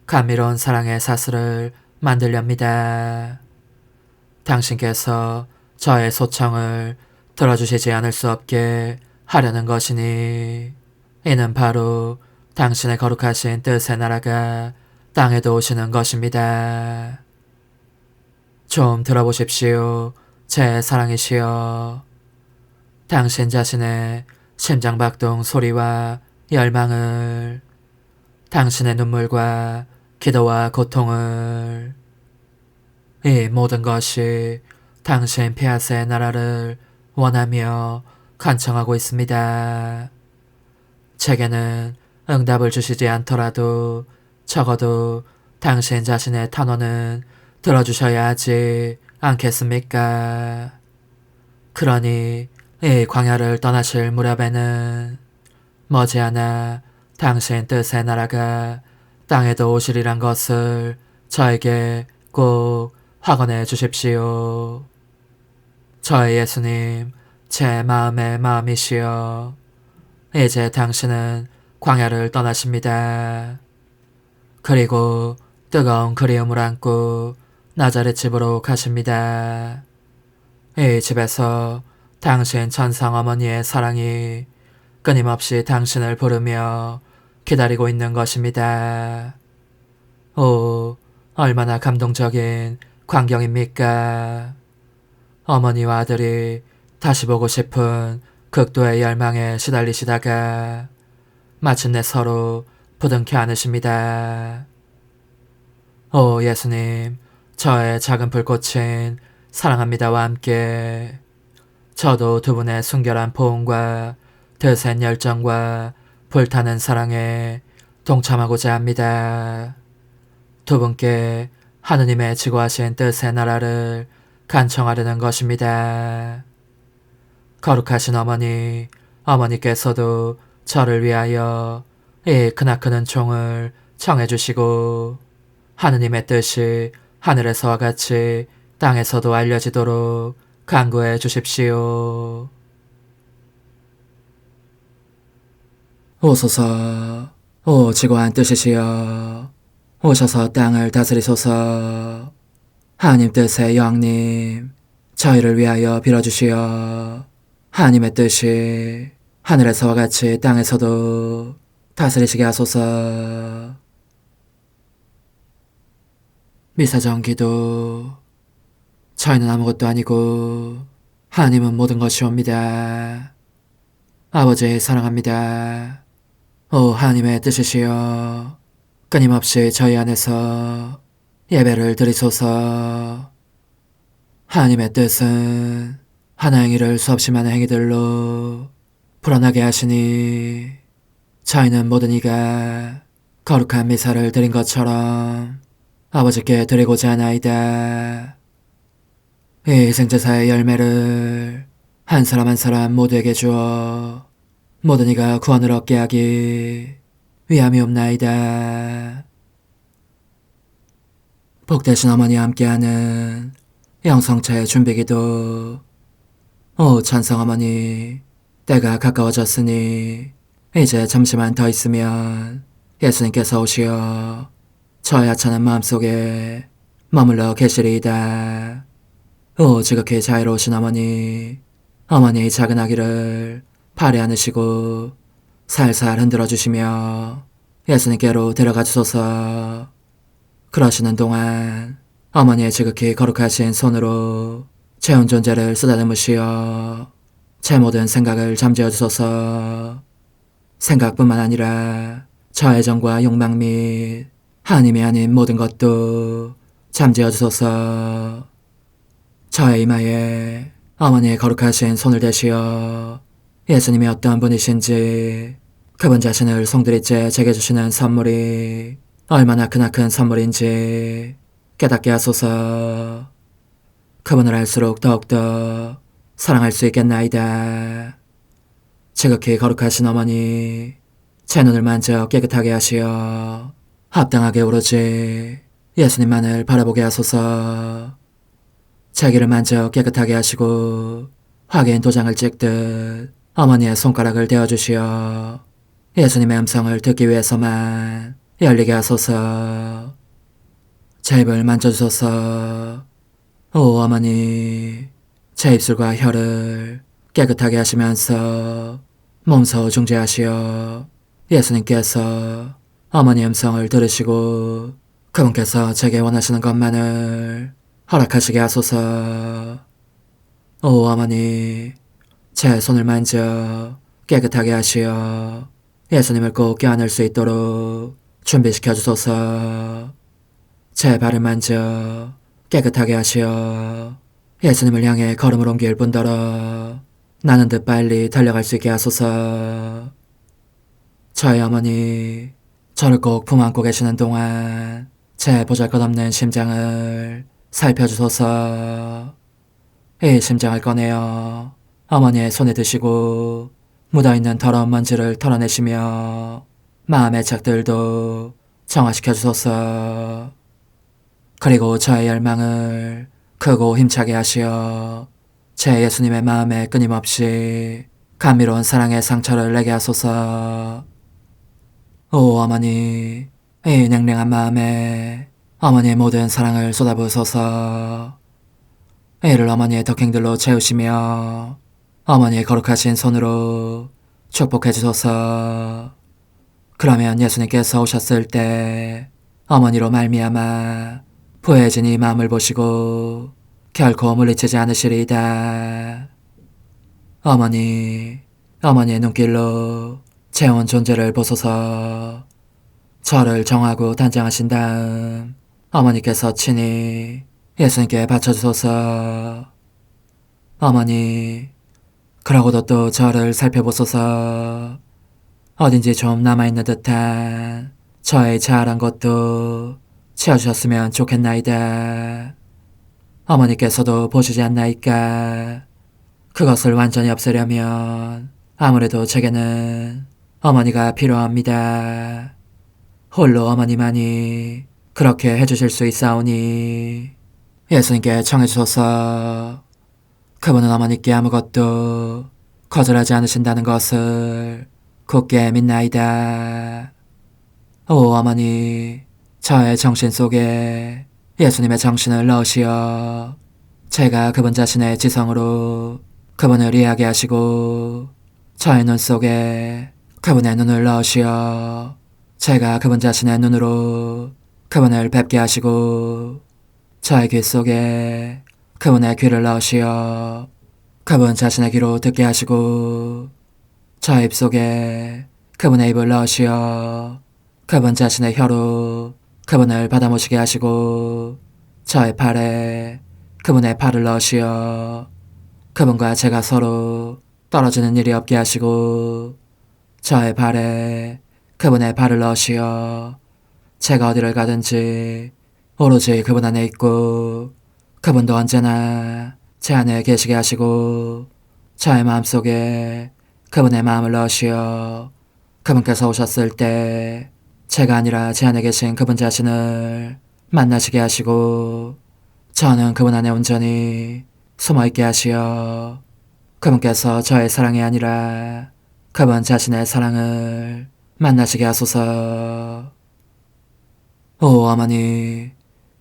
감미로운 사랑의 사슬을 만들렵니다. 당신께서 저의 소청을 들어주시지 않을 수 없게 하려는 것이니 이는 바로 당신의 거룩하신 뜻의 나라가 땅에도 오시는 것입니다. 좀 들어보십시오. 제 사랑이시여. 당신 자신의 심장박동 소리와 열망을, 당신의 눈물과 기도와 고통을, 이 모든 것이 당신 폐하스의 나라를 원하며 간청하고 있습니다. 제게는 응답을 주시지 않더라도 적어도 당신 자신의 탄원은 들어주셔야 하지 않겠습니까? 그러니 이 광야를 떠나실 무렵에는 머지않아 당신 뜻의 나라가 땅에도 오시리란 것을 저에게 꼭 확언해 주십시오. 저의 예수님, 제 마음의 마음이시여. 이제 당신은 광야를 떠나십니다. 그리고 뜨거운 그리움을 안고 나자렛 집으로 가십니다. 이 집에서 당신 천상 어머니의 사랑이 끊임없이 당신을 부르며 기다리고 있는 것입니다. 오, 얼마나 감동적인 광경입니까? 어머니와 아들이 다시 보고 싶은 극도의 열망에 시달리시다가 마침내 서로 부둥켜 안으십니다. 오 예수님, 저의 작은 불꽃인 사랑합니다와 함께 저도 두 분의 순결한 포옹과 드센 열정과 불타는 사랑에 동참하고자 합니다. 두 분께 하느님의 지고하신 뜻의 나라를 간청하려는 것입니다. 거룩하신 어머니, 어머니께서도 저를 위하여 이 크나큰 총을 청해주시고 하느님의 뜻이 하늘에서와 같이 땅에서도 알려지도록 간구해 주십시오. 오소서, 오 지고한 뜻이시여. 오셔서 땅을 다스리소서. 하나님 뜻의 여왕님, 저희를 위하여 빌어주시어. 하나님의 뜻이 하늘에서와 같이 땅에서도 다스리시게 하소서. 미사정 기도. 저희는 아무것도 아니고 하나님은 모든 것이옵니다. 아버지 사랑합니다. 오 하나님의 뜻이시여. 끊임없이 저희 안에서 예배를 드리소서. 하나님의 뜻은 하나 행위를 수없이 많은 행위들로 불어나게 하시니 저희는 모든 이가 거룩한 미사를 드린 것처럼 아버지께 드리고자 하나이다. 이 희생제사의 열매를 한 사람 한 사람 모두에게 주어 모든 이가 구원을 얻게 하기 위함이옵나이다. 복되신 어머니와 함께하는 영성차의 준비기도. 오 찬성 어머니, 때가 가까워졌으니 이제 잠시만 더 있으면 예수님께서 오시어 저의 하찮은 마음속에 머물러 계시리이다. 오 지극히 자유로우신 어머니, 어머니 작은 아기를 팔에 안으시고 살살 흔들어 주시며 예수님께로 데려가 주소서. 그러시는 동안 어머니의 지극히 거룩하신 손으로 제 온 존재를 쓰다듬으시어 제 모든 생각을 잠재워 주소서. 생각뿐만 아니라 저의 정과 욕망 및 하나님이 아닌 모든 것도 잠재워 주소서. 저의 이마에 어머니의 거룩하신 손을 대시어 예수님이 어떤 분이신지, 그분 자신을 송두리째 제게 주시는 선물이 얼마나 크나큰 선물인지 깨닫게 하소서. 그분을 알수록 더욱더 사랑할 수 있겠나이다. 지극히 거룩하신 어머니, 제 눈을 만져 깨끗하게 하시어 합당하게 오로지 예수님만을 바라보게 하소서. 제 귀를 만져 깨끗하게 하시고 확인 도장을 찍듯 어머니의 손가락을 대어주시어 예수님의 음성을 듣기 위해서만 열리게 하소서. 제 입을 만져주소서. 오 어머니, 제 입술과 혀를 깨끗하게 하시면서 몸소 중재하시어 예수님께서 어머니의 음성을 들으시고 그분께서 제게 원하시는 것만을 허락하시게 하소서. 오 어머니, 제 손을 만져 깨끗하게 하시어 예수님을 꼭 껴안을 수 있도록 준비시켜 주소서. 제 발을 만져 깨끗하게 하시어 예수님을 향해 걸음을 옮길 뿐더러 나는 듯 빨리 달려갈 수 있게 하소서. 저의 어머니, 저를 꼭 품 안고 계시는 동안 제 보잘것없는 심장을 살펴주소서. 이 심장을 꺼내어 어머니의 손에 드시고 묻어있는 더러운 먼지를 털어내시며 마음의 착들도 정화시켜 주소서. 그리고 저의 열망을 크고 힘차게 하시어 제 예수님의 마음에 끊임없이 감미로운 사랑의 상처를 내게 하소서. 오 어머니, 이 냉랭한 마음에 어머니의 모든 사랑을 쏟아부으소서. 이를 어머니의 덕행들로 채우시며 어머니의 거룩하신 손으로 축복해 주소서. 그러면 예수님께서 오셨을 때 어머니로 말미암아 부해진 이 마음을 보시고 결코 물리치지 않으시리이다. 어머니, 어머니의 눈길로 제 온 존재를 보소서. 저를 정하고 단장하신 다음 어머니께서 친히 예수님께 바쳐주소서. 어머니, 그러고도 또 저를 살펴보소서. 어딘지 좀 남아있는 듯한 저의 자아란 것도 채워주셨으면 좋겠나이다. 어머니께서도 보시지 않나이까? 그것을 완전히 없애려면 아무래도 제게는 어머니가 필요합니다. 홀로 어머니만이 그렇게 해주실 수 있사오니 예수님께 청해주소서. 그분은 어머니께 아무것도 거절하지 않으신다는 것을 굳게 믿나이다. 오 어머니, 저의 정신 속에 예수님의 정신을 넣으시어 제가 그분 자신의 지성으로 그분을 이해하게 하시고 저의 눈 속에 그분의 눈을 넣으시어 제가 그분 자신의 눈으로 그분을 뵙게 하시고 저의 귀 속에 그분의 귀를 넣으시어 그분 자신의 귀로 듣게 하시고 저의 입 속에 그분의 입을 넣으시어 그분 자신의 혀로 그분을 받아모시게 하시고 저의 팔에 그분의 팔을 넣으시어 그분과 제가 서로 떨어지는 일이 없게 하시고 저의 발에 그분의 발을 넣으시어 제가 어디를 가든지 오로지 그분 안에 있고 그분도 언제나 제 안에 계시게 하시고 저의 마음속에 그분의 마음을 넣으시어 그분께서 오셨을 때 제가 아니라 제 안에 계신 그분 자신을 만나시게 하시고 저는 그분 안에 온전히 숨어있게 하시어 그분께서 저의 사랑이 아니라 그분 자신의 사랑을 만나시게 하소서. 오 어머니,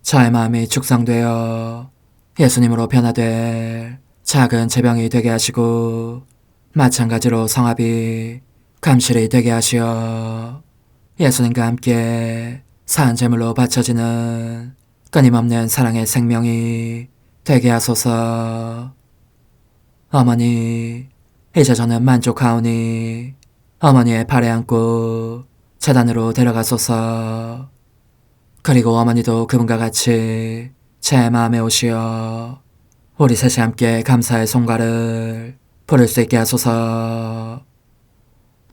저의 마음이 축성되어 예수님으로 변화될 작은 제병이 되게 하시고 마찬가지로 성합이 감실이 되게 하시어 예수님과 함께 산 제물로 바쳐지는 끊임없는 사랑의 생명이 되게 하소서. 어머니, 이제 저는 만족하오니 어머니의 발에 안고 제단으로 데려가소서. 그리고 어머니도 그분과 같이 제 마음에 오시어 우리 셋이 함께 감사의 송가를 부를 수 있게 하소서.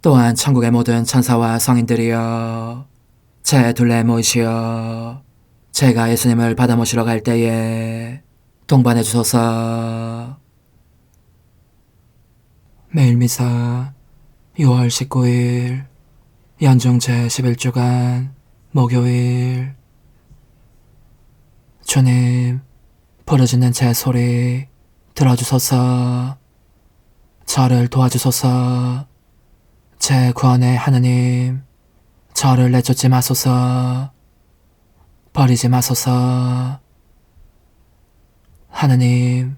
또한 천국의 모든 천사와 성인들이여 제 둘레에 모이시어 제가 예수님을 받아 모시러 갈 때에 동반해 주소서. 매일 미사 6월 19일 연중 제11주간 목요일. 주님, 부르짖는 제 소리 들어주소서. 저를 도와주소서. 제 구원의 하느님, 저를 내쫓지 마소서. 버리지 마소서. 하느님,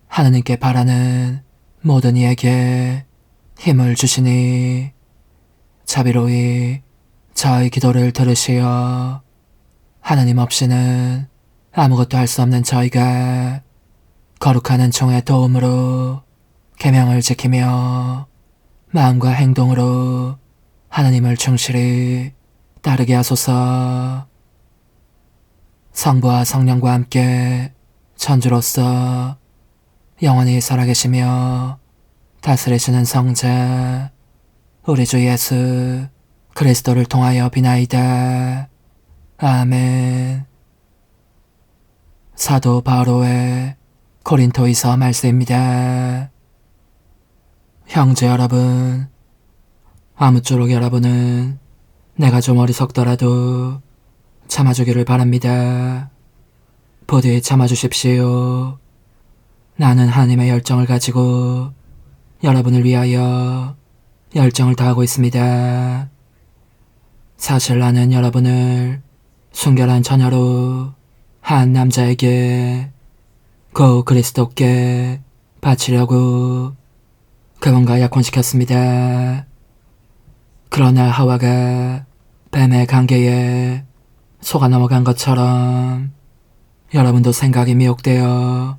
하느님께 바라는 모든 이에게 힘을 주시니 자비로이 저의 기도를 들으시어 하느님 없이는 아무것도 할 수 없는 저희가 거룩한 은총의 도움으로 계명을 지키며 마음과 행동으로 하느님을 충실히 따르게 하소서. 성부와 성령과 함께 천주로서 영원히 살아계시며 다스리시는 성자 우리 주 예수 그리스도를 통하여 비나이다. 아멘. 사도 바오로의 고린토이서 말씀입니다. 형제 여러분, 아무쪼록 여러분은 내가 좀 어리석더라도 참아주기를 바랍니다. 부디 참아주십시오. 나는 하나님의 열정을 가지고 여러분을 위하여 열정을 다하고 있습니다. 사실 나는 여러분을 순결한 처녀로 한 남자에게 곧 그리스도께 바치려고 그분과 약혼시켰습니다. 그러나 하와가 뱀의 관계에 속아 넘어간 것처럼 여러분도 생각이 미혹되어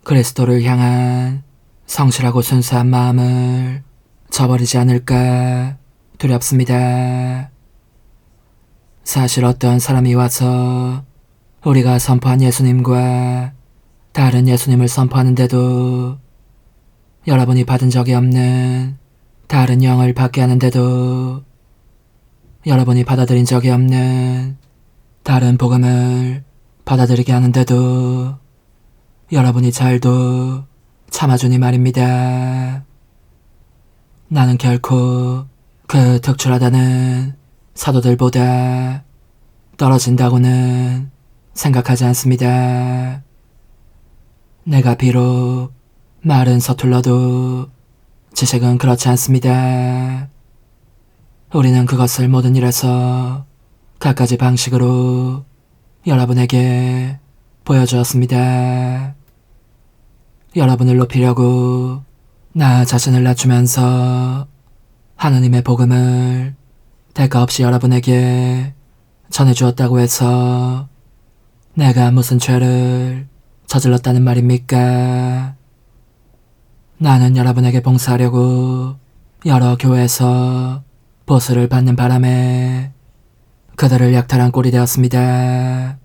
그리스도를 향한 성실하고 순수한 마음을 저버리지 않을까 두렵습니다. 사실 어떤 사람이 와서 우리가 선포한 예수님과 다른 예수님을 선포하는데도 여러분이 받은 적이 없는 다른 영을 받게 하는데도 여러분이 받아들인 적이 없는 다른 복음을 받아들이게 하는데도 여러분이 잘도 참아주니 말입니다. 나는 결코 그 특출하다는 사도들보다 떨어진다고는 생각하지 않습니다. 내가 비록 말은 서툴러도 지식은 그렇지 않습니다. 우리는 그것을 모든 일에서 갖가지 방식으로 여러분에게 보여주었습니다. 여러분을 높이려고 나 자신을 낮추면서 하느님의 복음을 대가 없이 여러분에게 전해주었다고 해서 내가 무슨 죄를 저질렀다는 말입니까? 나는 여러분에게 봉사하려고 여러 교회에서 보수를 받는 바람에 그들을 약탈한 꼴이 되었습니다.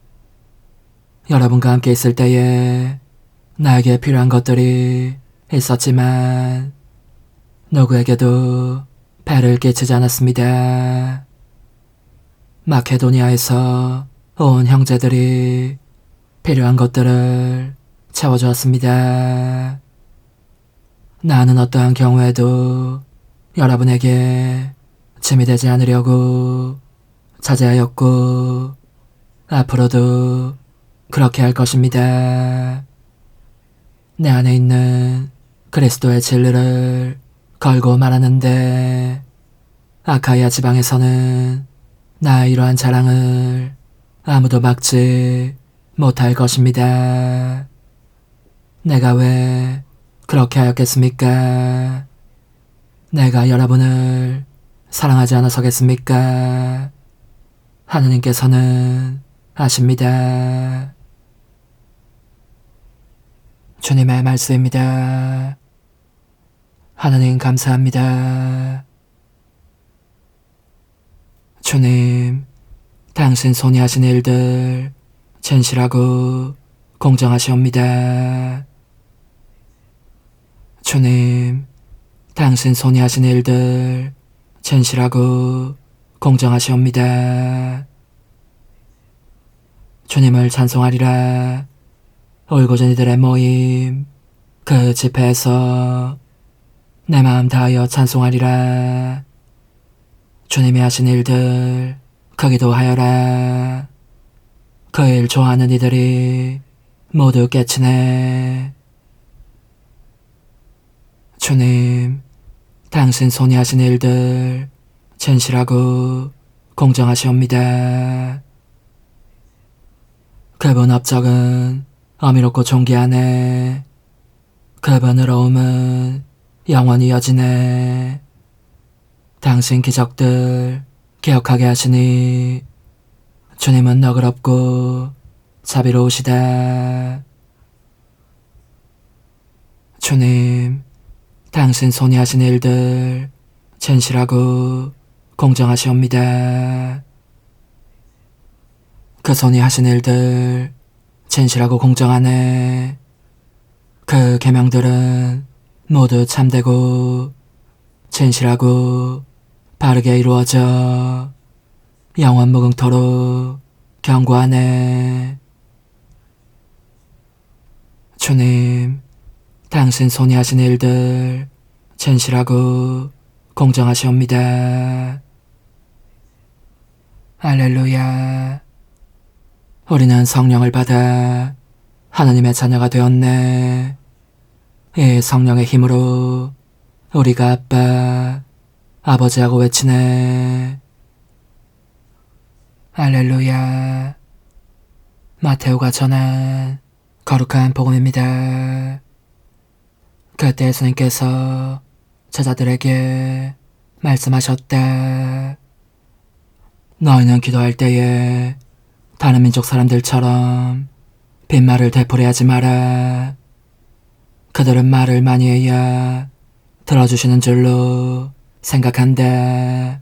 여러분과 함께 있을 때에 나에게 필요한 것들이 있었지만 누구에게도 배를 끼치지 않았습니다. 마케도니아에서 온 형제들이 필요한 것들을 채워주었습니다. 나는 어떠한 경우에도 여러분에게 짐이 되지 않으려고 자제하였고 앞으로도 그렇게 할 것입니다. 내 안에 있는 그리스도의 진리를 걸고 말하는데 아카이아 지방에서는 나의 이러한 자랑을 아무도 막지 못할 것입니다. 내가 왜 그렇게 하였겠습니까? 내가 여러분을 사랑하지 않아서겠습니까? 하느님께서는 아십니다. 주님의 말씀입니다. 하나님 감사합니다. 주님, 당신 손이 하신 일들 진실하고 공정하시옵니다. 주님, 당신 손이 하신 일들 진실하고 공정하시옵니다. 주님을 찬송하리라. 울고전 이들의 모임 그 집회에서 내 마음 다하여 찬송하리라. 주님이 하신 일들 크기도 하여라. 그 일 좋아하는 이들이 모두 깨치네. 주님, 당신 손이 하신 일들 진실하고 공정하시옵니다. 그분 업적은 어미롭고 존귀하네. 그분 의로움은 영원히 이어지네. 당신 기적들 기억하게 하시니 주님은 너그럽고 자비로우시다. 주님, 당신 손이 하신 일들 진실하고 공정하시옵니다. 그 손이 하신 일들 진실하고 공정하네. 그 계명들은 모두 참되고 진실하고 바르게 이루어져 영원 무궁토록 견고하네. 주님, 당신 손이 하신 일들 진실하고 공정하시옵니다. 할렐루야. 우리는 성령을 받아 하나님의 자녀가 되었네. 이 성령의 힘으로 우리가 아빠, 아버지하고 외치네. 할렐루야. 마테오가 전한 거룩한 복음입니다. 그때 예수님께서 제자들에게 말씀하셨다. 너희는 기도할 때에 다른 민족 사람들처럼 빈말을 되풀이하지 마라. 그들은 말을 많이 해야 들어주시는 줄로 생각한다.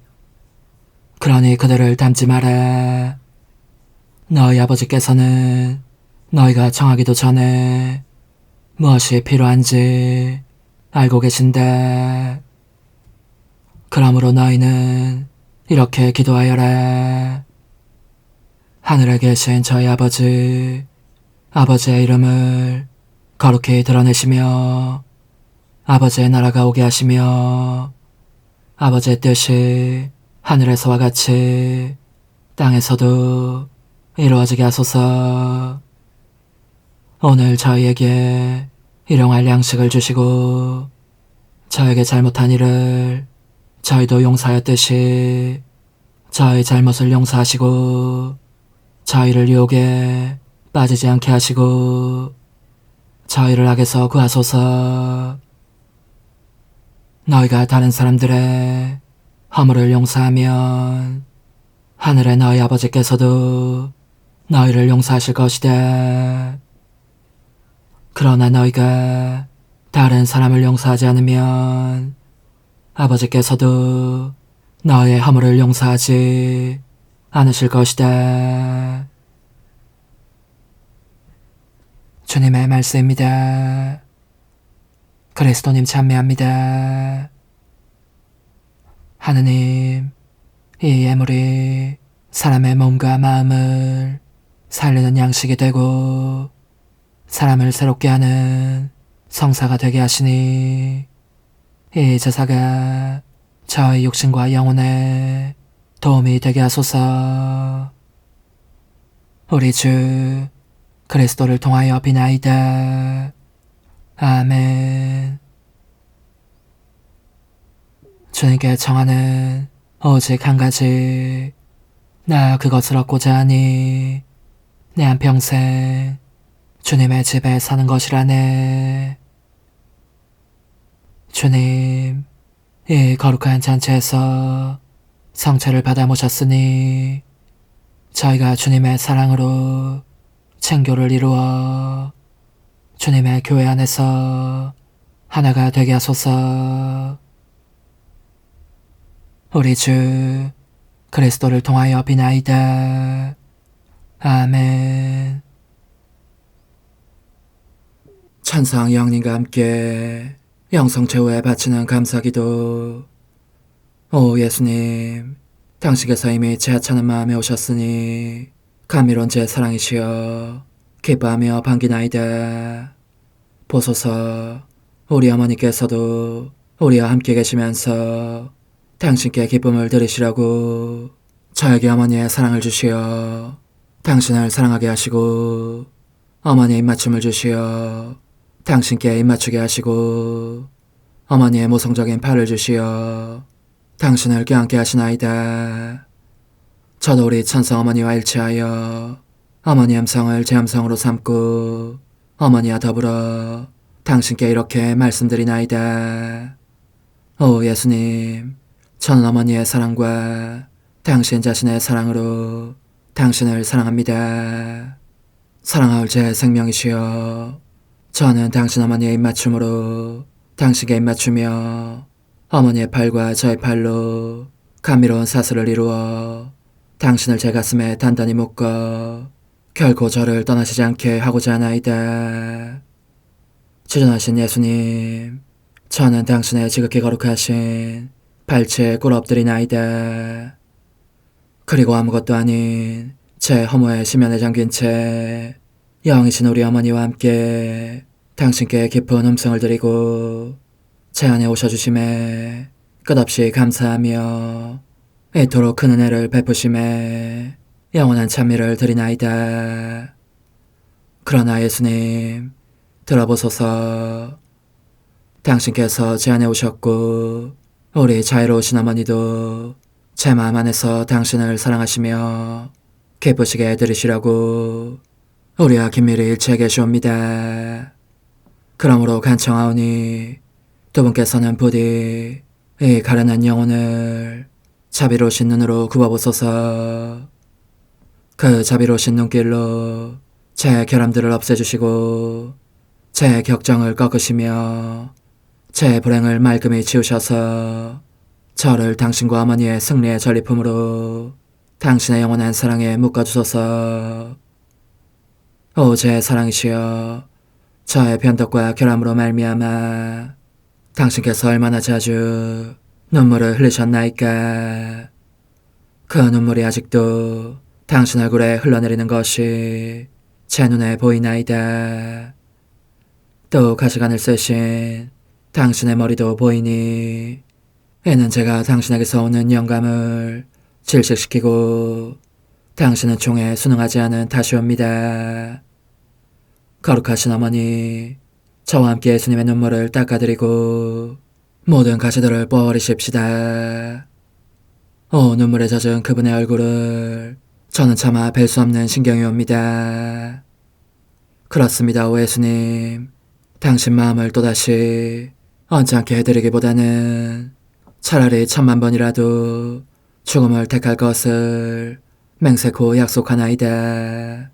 그러니 그들을 닮지 마라. 너희 아버지께서는 너희가 청하기도 전에 무엇이 필요한지 알고 계신다. 그러므로 너희는 이렇게 기도하여라. 하늘에 계신 저희 아버지, 아버지의 이름을 거룩히 드러내시며 아버지의 나라가 오게 하시며 아버지의 뜻이 하늘에서와 같이 땅에서도 이루어지게 하소서. 오늘 저희에게 일용할 양식을 주시고 저에게 잘못한 일을 저희도 용서하였듯이 저희 잘못을 용서하시고 저희를 유혹에 빠지지 않게 하시고 저희를 악에서 구하소서. 너희가 다른 사람들의 허물을 용서하면 하늘의 너희 아버지께서도 너희를 용서하실 것이다. 그러나 너희가 다른 사람을 용서하지 않으면 아버지께서도 너희의 허물을 용서하지 않으실 것이다. 주님의 말씀입니다. 그리스도님 찬미합니다. 하느님, 이 예물이 사람의 몸과 마음을 살리는 양식이 되고 사람을 새롭게 하는 성사가 되게 하시니 이 제사가 저희 육신과 영혼에 도움이 되게 하소서. 우리 주 그리스도를 통하여 비나이다. 아멘. 주님께 청하는 오직 한 가지, 나 그것을 얻고자 하니 내 한평생 주님의 집에 사는 것이라네. 주님, 이 거룩한 잔치에서 성체를 받아 모셨으니 저희가 주님의 사랑으로 친교를 이루어 주님의 교회 안에서 하나가 되게 하소서. 우리 주 그리스도를 통하여 비나이다. 아멘. 천상 영님과 함께 영성 최후에 바치는 감사기도. 오 예수님, 당신께서 이미 제 하찮은 마음에 오셨으니 감미로운 제 사랑이시여 기뻐하며 반기나이다. 보소서, 우리 어머니께서도 우리와 함께 계시면서 당신께 기쁨을 드리시라고 저에게 어머니의 사랑을 주시어 당신을 사랑하게 하시고, 어머니의 입맞춤을 주시어 당신께 입맞추게 하시고, 어머니의 모성적인 팔을 주시어 당신을 껴안게 하시나이다. 저도 우리 천성 어머니와 일치하여 어머니 음성을 제 음성으로 삼고 어머니와 더불어 당신께 이렇게 말씀드리나이다. 오 예수님, 저는 어머니의 사랑과 당신 자신의 사랑으로 당신을 사랑합니다. 사랑하올 제 생명이시여, 저는 당신 어머니의 입맞춤으로 당신께 입맞추며 어머니의 팔과 저의 팔로 감미로운 사슬을 이루어 당신을 제 가슴에 단단히 묶어 결코 저를 떠나시지 않게 하고자 하나이다. 주전하신 예수님, 저는 당신의 지극히 거룩하신 발치에 꿇어 엎드리나이다. 그리고 아무것도 아닌 제 허무의 심연에 잠긴 채 영이신 우리 어머니와 함께 당신께 깊은 음성을 드리고 제 안에 오셔주심에 끝없이 감사하며 이토록 큰 은혜를 베푸심에 영원한 찬미를 드리나이다. 그러나 예수님, 들어보소서. 당신께서 제 안에 오셨고 우리 자유로우신 어머니도 제 마음 안에서 당신을 사랑하시며 기쁘시게 해드리시라고 우리와 긴밀히 일치해 계시옵니다. 그러므로 간청하오니 두 분께서는 부디 이 가련한 영혼을 자비로우신 눈으로 굽어보소서. 그 자비로우신 눈길로 제 결함들을 없애주시고 제 격정을 꺾으시며 제 불행을 말끔히 지우셔서 저를 당신과 어머니의 승리의 전리품으로 당신의 영원한 사랑에 묶어주소서. 오 제 사랑이시여, 저의 변덕과 결함으로 말미암아 당신께서 얼마나 자주 눈물을 흘리셨나이까. 그 눈물이 아직도 당신 얼굴에 흘러내리는 것이 제 눈에 보이나이다. 또 가시관을 쓰신 당신의 머리도 보이니 이는 제가 당신에게서 오는 영감을 질식시키고 당신은 총에 순응하지 않은 탓이옵니다. 거룩하신 어머니, 저와 함께 예수님의 눈물을 닦아드리고 모든 가시들을 뽑아버리십시다. 오 눈물에 젖은 그분의 얼굴을 저는 차마 뵐 수 없는 신경이 옵니다. 그렇습니다. 오 예수님, 당신 마음을 또다시 언짢게 해드리기보다는 차라리 10,000,000번이라도 죽음을 택할 것을 맹세코 약속하나이다.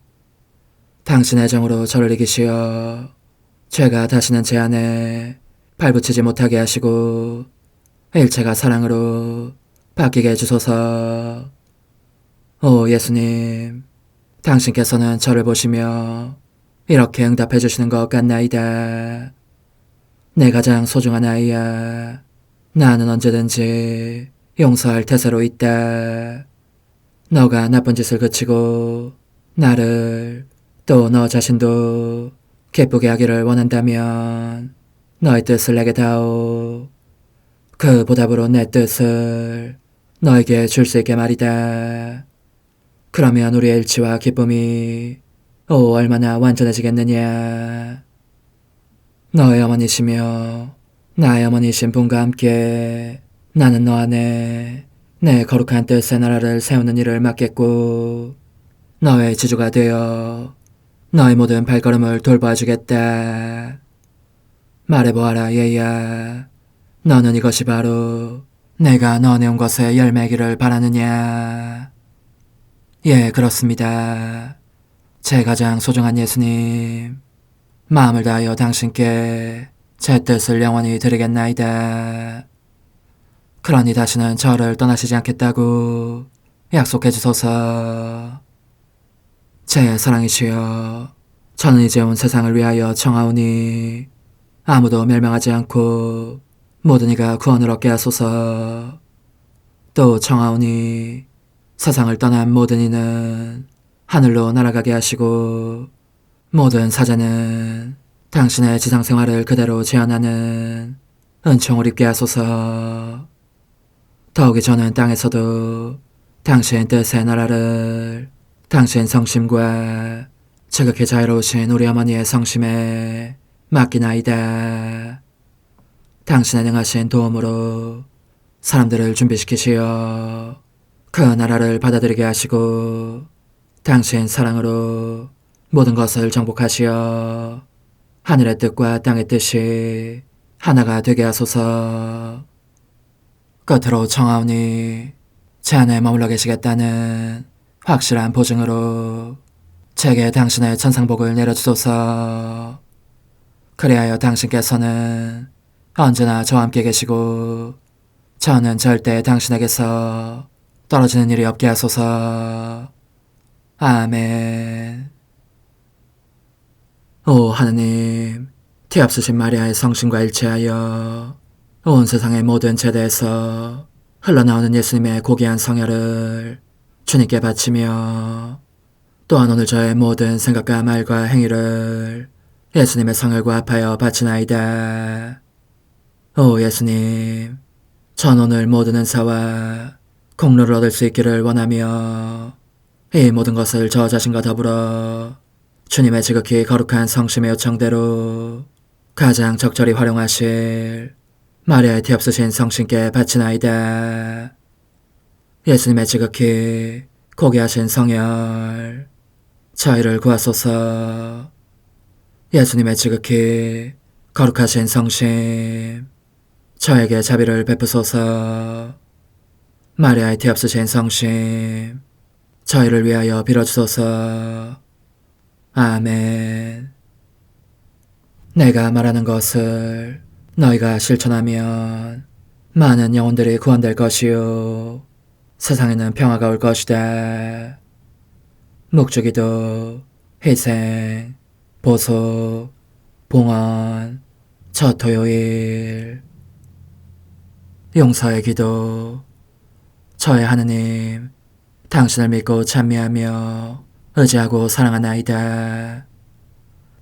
당신의 정으로 저를 이기시어 죄가 다시는 제 안에 발붙이지 못하게 하시고 일체가 사랑으로 바뀌게 해주소서. 오 예수님, 당신께서는 저를 보시며 이렇게 응답해 주시는 것 같나이다. 내 가장 소중한 아이야, 나는 언제든지 용서할 태세로 있다. 너가 나쁜 짓을 그치고 나를, 또 너 자신도 기쁘게 하기를 원한다면 너의 뜻을 내게 다오. 그 보답으로 내 뜻을 너에게 줄 수 있게 말이다. 그러면 우리의 일치와 기쁨이 얼마나 완전해지겠느냐. 너의 어머니시며 나의 어머니신 분과 함께 나는 너 안에 내 거룩한 뜻의 나라를 세우는 일을 맡겠고 너의 지주가 되어 너의 모든 발걸음을 돌봐주겠다. 말해보아라 얘야. 너는 이것이 바로 내가 너네 온 것의 열매기를 바라느냐. 예, 그렇습니다. 제 가장 소중한 예수님, 마음을 다하여 당신께 제 뜻을 영원히 드리겠나이다. 그러니 다시는 저를 떠나시지 않겠다고 약속해 주소서. 제 사랑이시여, 저는 이제 온 세상을 위하여 청하오니 아무도 멸망하지 않고 모든 이가 구원을 얻게 하소서. 또 청하오니 세상을 떠난 모든 이는 하늘로 날아가게 하시고 모든 사자는 당신의 지상생활을 그대로 재현하는 은총을 입게 하소서. 더욱이 저는 땅에서도 당신 뜻의 나라를 당신 성심과 지극히 자유로우신 우리 어머니의 성심에 맡기나이다. 당신의 능하신 도움으로 사람들을 준비시키시어 그 나라를 받아들이게 하시고 당신 사랑으로 모든 것을 정복하시어 하늘의 뜻과 땅의 뜻이 하나가 되게 하소서. 끝으로 청하오니 제 안에 머물러 계시겠다는 확실한 보증으로 제게 당신의 천상복을 내려주소서. 그리하여 당신께서는 언제나 저와 함께 계시고 저는 절대 당신에게서 떨어지는 일이 없게 하소서. 아멘. 오 하느님, 티없으신 마리아의 성심과 일치하여 온 세상의 모든 제대에서 흘러나오는 예수님의 고귀한 성혈을 주님께 바치며 또한 오늘 저의 모든 생각과 말과 행위를 예수님의 성혈과 합하여 바치나이다. 오 예수님, 전 오늘 모든 은사와 공로를 얻을 수 있기를 원하며 이 모든 것을 저 자신과 더불어 주님의 지극히 거룩한 성심의 요청대로 가장 적절히 활용하실 마리아의 티없으신 성신께 바치나이다. 예수님의 지극히 고귀하신 성혈, 저희를 구하소서. 예수님의 지극히 거룩하신 성심, 저에게 자비를 베푸소서. 마리아의 티없으신 성심, 저희를 위하여 빌어주소서. 아멘. 내가 말하는 것을 너희가 실천하면 많은 영혼들이 구원될 것이요 세상에는 평화가 올 것이다. 묵주기도, 희생, 보속, 봉헌, 첫 토요일. 용서의 기도. 저의 하느님, 당신을 믿고 찬미하며 의지하고 사랑하나이다.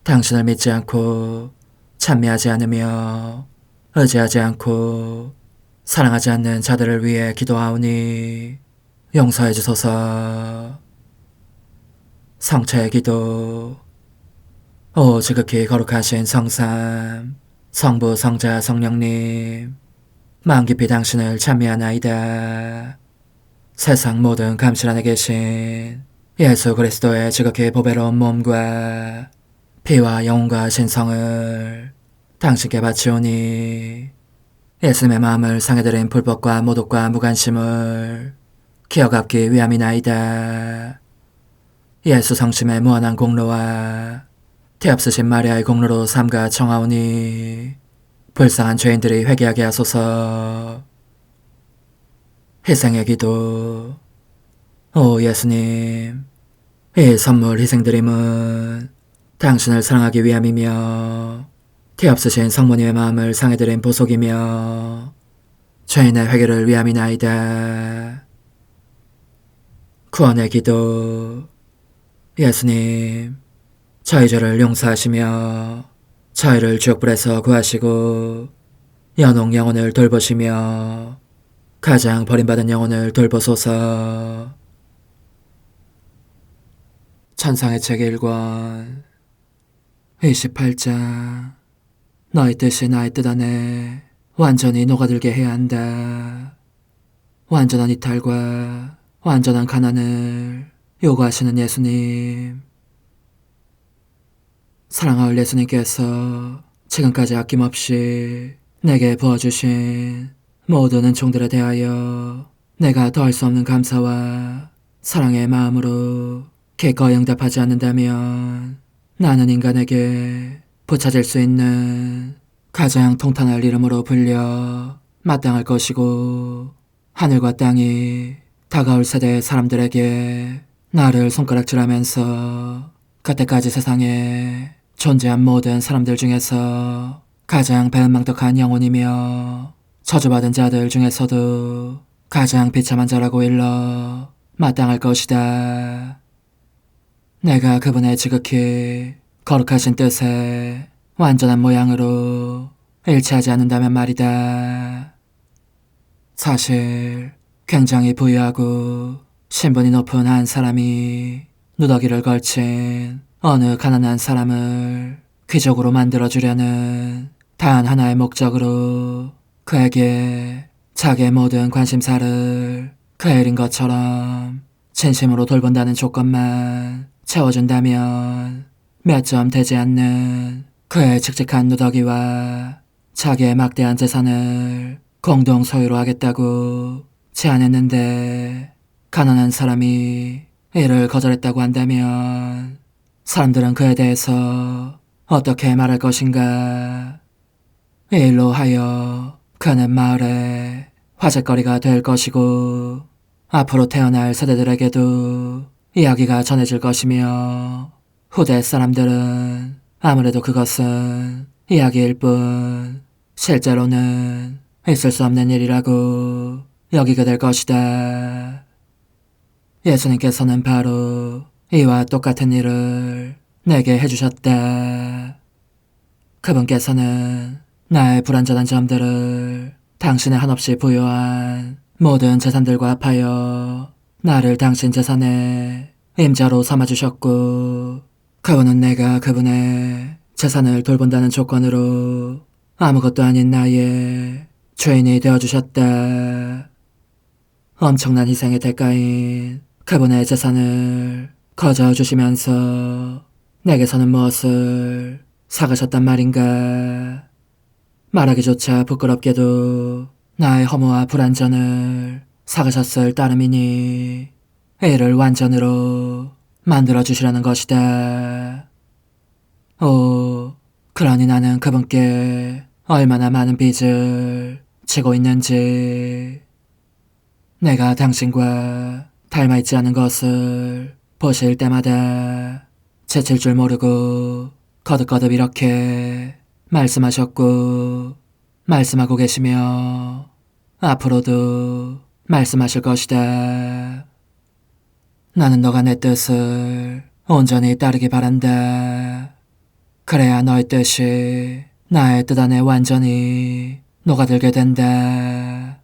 당신을 믿지 않고 찬미하지 않으며 의지하지 않고 사랑하지 않는 자들을 위해 기도하오니 용서해 주소서. 성체의 기도. 오 지극히 거룩하신 성삼, 성부, 성자, 성령님, 마음 깊이 당신을 찬미하나이다. 세상 모든 감실 안에 계신 예수 그리스도의 지극히 보배로운 몸과 피와 영혼과 신성을 당신께 바치오니 예수님의 마음을 상해드린 불법과 모독과 무관심을 기어갚기 위함이나이다. 예수 성심의 무한한 공로와 티없으신 마리아의 공로로 삼가 청하오니 불쌍한 죄인들이 회개하게 하소서. 희생의 기도. 오 예수님, 이 선물 희생드림은 당신을 사랑하기 위함이며 티없으신 성모님의 마음을 상해드린 보속이며 죄인의 회개를 위함이나이다. 구원의 기도. 예수님, 저희 죄를 용서하시며 저희를 지옥불에서 구하시고 연옥 영혼을 돌보시며 가장 버림받은 영혼을 돌보소서. 천상의 책 1권 28장. 너의 뜻이 나의 뜻 안에 완전히 녹아들게 해야 한다. 완전한 이탈과 완전한 가난을 요구하시는 예수님. 사랑하올 예수님께서 지금까지 아낌없이 내게 부어주신 모든 은총들에 대하여 내가 더할 수 없는 감사와 사랑의 마음으로 기꺼이 응답하지 않는다면 나는 인간에게 붙여질 수 있는 가장 통탄할 이름으로 불려 마땅할 것이고, 하늘과 땅이 다가올 세대의 사람들에게 나를 손가락질하면서 그때까지 세상에 존재한 모든 사람들 중에서 가장 배은망덕한 영혼이며 저주받은 자들 중에서도 가장 비참한 자라고 일러 마땅할 것이다. 내가 그분의 지극히 거룩하신 뜻에 완전한 모양으로 일치하지 않는다면 말이다. 사실 굉장히 부유하고 신분이 높은 한 사람이 누더기를 걸친 어느 가난한 사람을 귀족으로 만들어주려는 단 하나의 목적으로 그에게 자기의 모든 관심사를 그의 일인 것처럼 진심으로 돌본다는 조건만 채워준다면 몇 점 되지 않는 그의 칙칙한 누더기와 자기의 막대한 재산을 공동 소유로 하겠다고 제안했는데, 가난한 사람이 이를 거절했다고 한다면 사람들은 그에 대해서 어떻게 말할 것인가? 이 일로 하여 그는 마을의 화제거리가 될 것이고 앞으로 태어날 세대들에게도 이야기가 전해질 것이며, 후대 사람들은 아무래도 그것은 이야기일 뿐 실제로는 있을 수 없는 일이라고 여기게 될 것이다. 예수님께서는 바로 이와 똑같은 일을 내게 해주셨다. 그분께서는 나의 불완전한 점들을 당신의 한없이 부유한 모든 재산들과 합하여 나를 당신 재산의 임자로 삼아주셨고, 그분은 내가 그분의 재산을 돌본다는 조건으로 아무것도 아닌 나의 죄인이 되어주셨다. 엄청난 희생의 대가인 그분의 재산을 거저주시면서 내게서는 무엇을 사가셨단 말인가? 말하기조차 부끄럽게도 나의 허무와 불완전을 사가셨을 따름이니 이를 완전으로 만들어주시라는 것이다. 오, 그러니 나는 그분께 얼마나 많은 빚을 지고 있는지, 내가 당신과 닮아있지 않은 것을 보실 때마다 제칠 줄 모르고 거듭거듭 이렇게 말씀하셨고 말씀하고 계시며 앞으로도 말씀하실 것이다. 나는 너가 내 뜻을 온전히 따르기 바란다. 그래야 너의 뜻이 나의 뜻 안에 완전히 녹아들게 된다.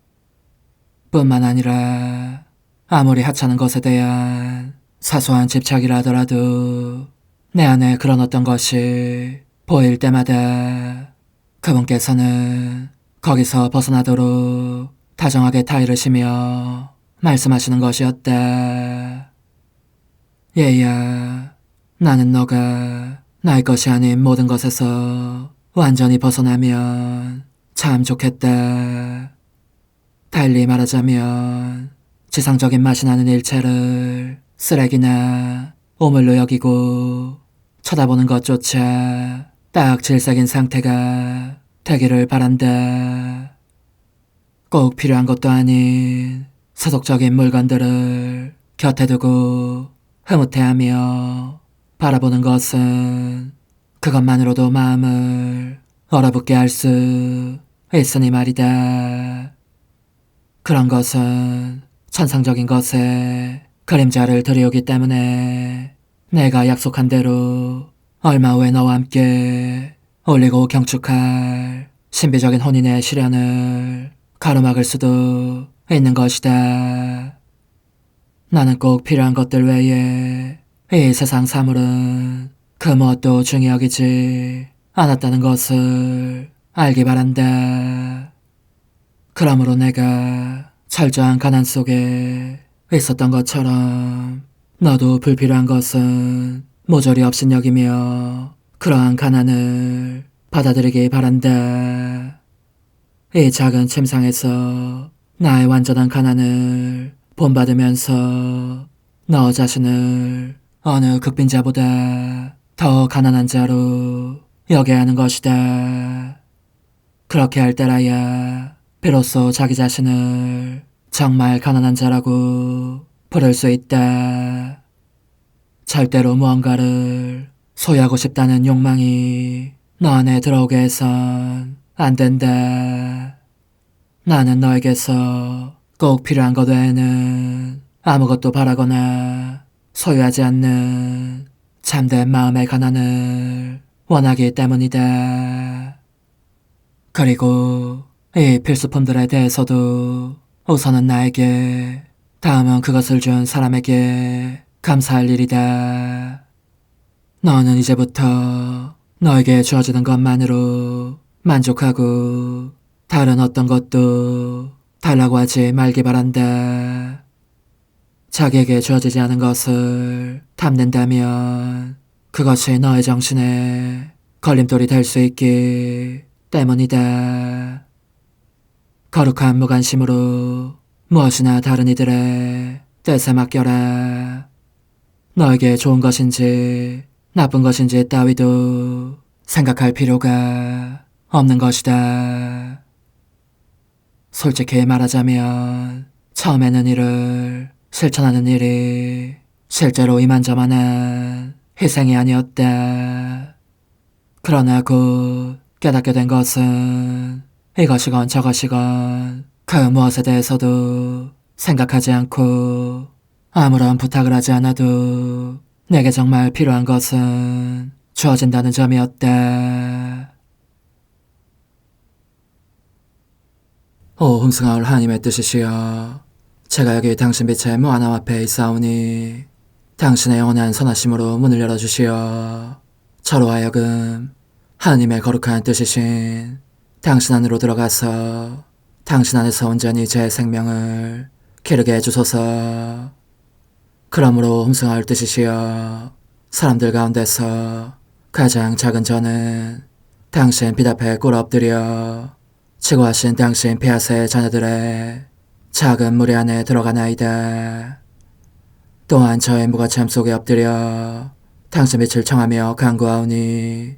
뿐만 아니라 아무리 하찮은 것에 대한 사소한 집착이라 하더라도 내 안에 그런 어떤 것이 보일 때마다 그분께서는 거기서 벗어나도록 다정하게 타이르시며 말씀하시는 것이었다. 얘야, 나는 너가 나의 것이 아닌 모든 것에서 완전히 벗어나면 참 좋겠다. 달리 말하자면 지상적인 맛이 나는 일체를 쓰레기나 오물로 여기고 쳐다보는 것조차 딱 질색인 상태가 되기를 바란다. 꼭 필요한 것도 아닌 세속적인 물건들을 곁에 두고 흐뭇해하며 바라보는 것은 그것만으로도 마음을 얼어붙게 할 수 있으니 말이다. 그런 것은 천상적인 것에 그림자를 들이우기 때문에 내가 약속한 대로 얼마 후에 너와 함께 올리고 경축할 신비적인 혼인의 시련을 가로막을 수도 있는 것이다. 나는 꼭 필요한 것들 외에 이 세상 사물은 그 무엇도 중히 여기지 않았다는 것을 알기 바란다. 그러므로 내가 철저한 가난 속에 있었던 것처럼 너도 불필요한 것은 모조리 없인 여기며 그러한 가난을 받아들이기 바란다. 이 작은 침상에서 나의 완전한 가난을 본받으면서 너 자신을 어느 극빈자보다 더 가난한 자로 여겨야 하는 것이다. 그렇게 할 때라야 비로소 자기 자신을 정말 가난한 자라고 부를 수 있다. 절대로 무언가를 소유하고 싶다는 욕망이 너 안에 들어오게 해선 안 된다. 나는 너에게서 꼭 필요한 것 외에는 아무것도 바라거나 소유하지 않는 참된 마음의 가난을 원하기 때문이다. 그리고 이 필수품들에 대해서도 우선은 나에게, 다음은 그것을 준 사람에게 감사할 일이다. 너는 이제부터 너에게 주어지는 것만으로 만족하고 다른 어떤 것도 달라고 하지 말기 바란다. 자기에게 주어지지 않은 것을 탐낸다면 그것이 너의 정신에 걸림돌이 될 수 있기 때문이다. 거룩한 무관심으로 무엇이나 다른 이들의 뜻에 맡겨라. 너에게 좋은 것인지 나쁜 것인지 따위도 생각할 필요가 없는 것이다. 솔직히 말하자면 처음에는 이를 실천하는 일이 실제로 이만저만한 희생이 아니었다. 그러나 곧 깨닫게 된 것은 이것이건 저것이건 그 무엇에 대해서도 생각하지 않고 아무런 부탁을 하지 않아도 내게 정말 필요한 것은 주어진다는 점이었다. 오 흥승하올 하나님의 뜻이시여, 제가 여기 당신 빛의 무한함 앞에 있사오니 당신의 영원한 선하심으로 문을 열어주시어 저로 하여금 하나님의 거룩한 뜻이신 당신 안으로 들어가서 당신 안에서 온전히 제 생명을 기르게 해주소서. 그러므로 흠승하올 뜻이시여, 사람들 가운데서 가장 작은 저는 당신 빛 앞에 꿇어 엎드려 지고하신 당신 폐하세의 자녀들의 작은 무리 안에 들어가나이다. 또한 저의 무거참 속에 엎드려 당신 빛을 청하며 간구하오니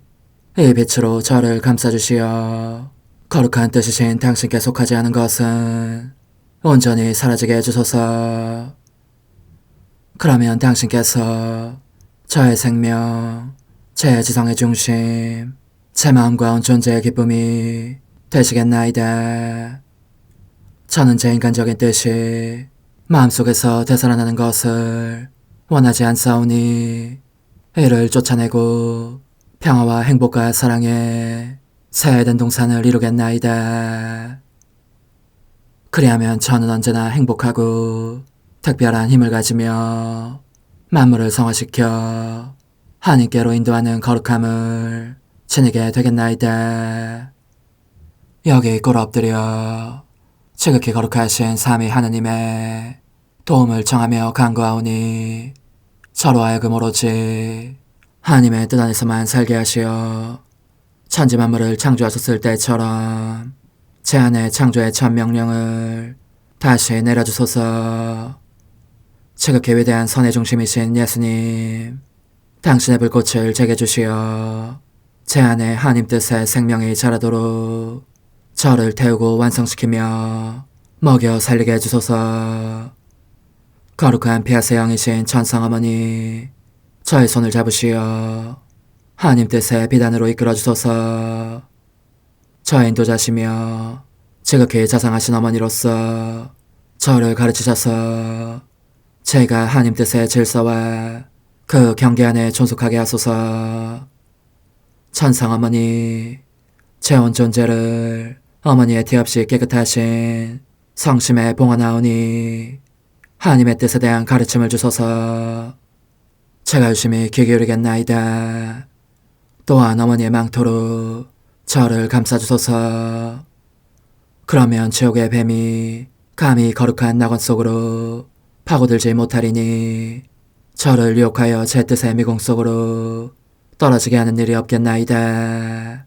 이 빛으로 저를 감싸주시어 거룩한 뜻이신 당신께 속하지 않은 것은 온전히 사라지게 해주소서. 그러면 당신께서 저의 생명, 제 지성의 중심, 제 마음과 온 존재의 기쁨이 되시겠나이다. 저는 제 인간적인 뜻이 마음속에서 되살아나는 것을 원하지 않사오니 이를 쫓아내고 평화와 행복과 사랑의 새 에덴 동산을 이루겠나이다. 그리하면 저는 언제나 행복하고 특별한 힘을 가지며 만물을 성화시켜 하나님께로 인도하는 거룩함을 지니게 되겠나이다. 여기 꿇어 엎드려 지극히 거룩하신 삼위 하느님의 도움을 청하며 간구하오니 저로 하여금 오로지 하나님의 뜻 안에서만 살게 하시어 천지 만물을 창조하셨을 때처럼 제 안에 창조의 첫 명령을 다시 내려주소서. 지극히 위대한 선의 중심이신 예수님, 당신의 불꽃을 제게 주시어 제 안에 하나님 뜻의 생명이 자라도록 저를 태우고 완성시키며 먹여 살리게 해주소서. 거룩한 피아세 영이신 천성어머니, 저의 손을 잡으시어 하나님 뜻의 비단으로 이끌어주소서. 저의 인도자시며 지극히 자상하신 어머니로서 저를 가르치셔서 제가 하나님 뜻의 질서와 그 경계 안에 존속하게 하소서. 천상어머니, 제 온 존재를 어머니의 티 없이 깨끗하신 성심에 봉헌하오니 하나님의 뜻에 대한 가르침을 주소서. 제가 유심히 귀 기울이겠나이다. 또한 어머니의 망토로 저를 감싸주소서. 그러면 지옥의 뱀이 감히 거룩한 낙원 속으로 파고들지 못하리니 저를 유혹하여 제 뜻의 미궁 속으로 떨어지게 하는 일이 없겠나이다.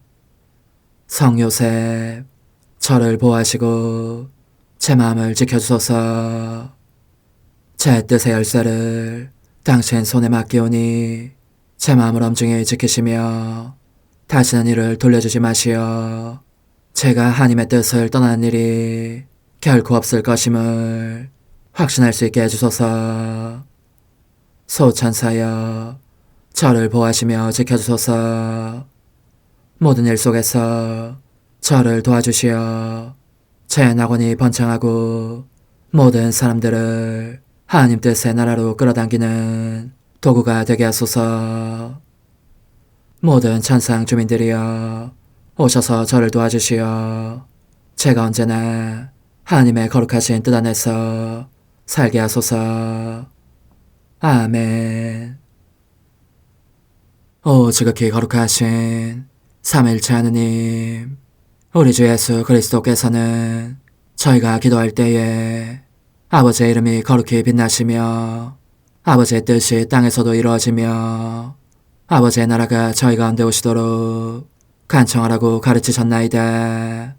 성 요셉, 저를 보호하시고 제 마음을 지켜주소서. 제 뜻의 열쇠를 당신 손에 맡기오니 제 마음을 엄중히 지키시며 다시는 이를 돌려주지 마시어 제가 하나님의 뜻을 떠나는 일이 결코 없을 것임을 확신할 수 있게 해주소서. 소천사여, 저를 보호하시며 지켜주소서. 모든 일 속에서 저를 도와주시어 제 낙원이 번창하고 모든 사람들을 하나님 뜻의 나라로 끌어당기는 도구가 되게 하소서. 모든 천상 주민들이여 오셔서 저를 도와주시어 제가 언제나 하나님의 거룩하신 뜻 안에서 살게 하소서. 아멘. 오 지극히 거룩하신 삼위일체 하느님, 우리 주 예수 그리스도께서는 저희가 기도할 때에 아버지의 이름이 거룩히 빛나시며 아버지의 뜻이 땅에서도 이루어지며 아버지의 나라가 저희 가운데 오시도록 간청하라고 가르치셨나이다.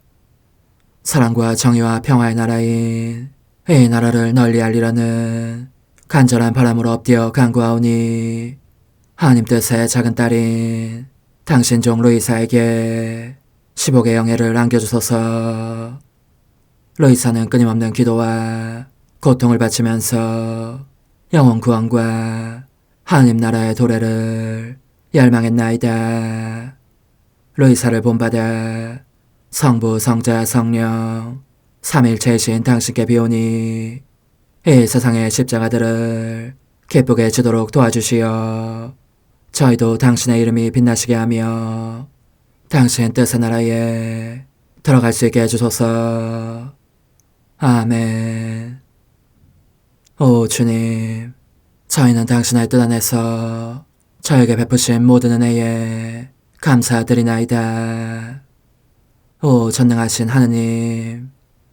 사랑과 정의와 평화의 나라인 이 나라를 널리 알리라는 간절한 바람으로 엎드려 간구하오니 하나님 뜻의 작은 딸인 당신 종 루이사에게 10억의 영예를 안겨주소서. 루이사는 끊임없는 기도와 고통을 바치면서 영혼 구원과 하나님 나라의 도래를 열망했나이다. 루이사를 본받아 성부, 성자, 성령 삼위일체이신 당신께 비오니 이 세상의 십자가들을 기쁘게 지도록 도와주시어 저희도 당신의 이름이 빛나시게 하며 당신 뜻의 나라에 들어갈 수 있게 해주소서. 아멘. 오 주님, 저희는 당신의 뜻 안에서 저에게 베푸신 모든 은혜에 감사드리나이다. 오 전능하신 하느님,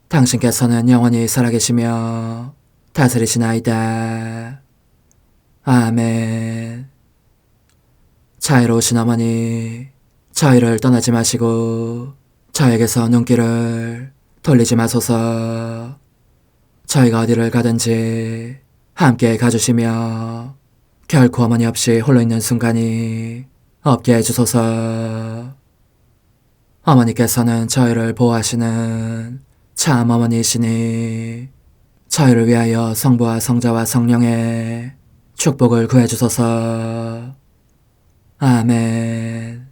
당신께서는 영원히 살아계시며 다스리시나이다. 아멘. 자애로우신 어머니, 저희를 떠나지 마시고 저에게서 눈길을 돌리지 마소서. 저희가 어디를 가든지 함께 가주시며 결코 어머니 없이 홀로 있는 순간이 없게 해주소서. 어머니께서는 저희를 보호하시는 참 어머니이시니 저희를 위하여 성부와 성자와 성령의 축복을 구해주소서. 아멘.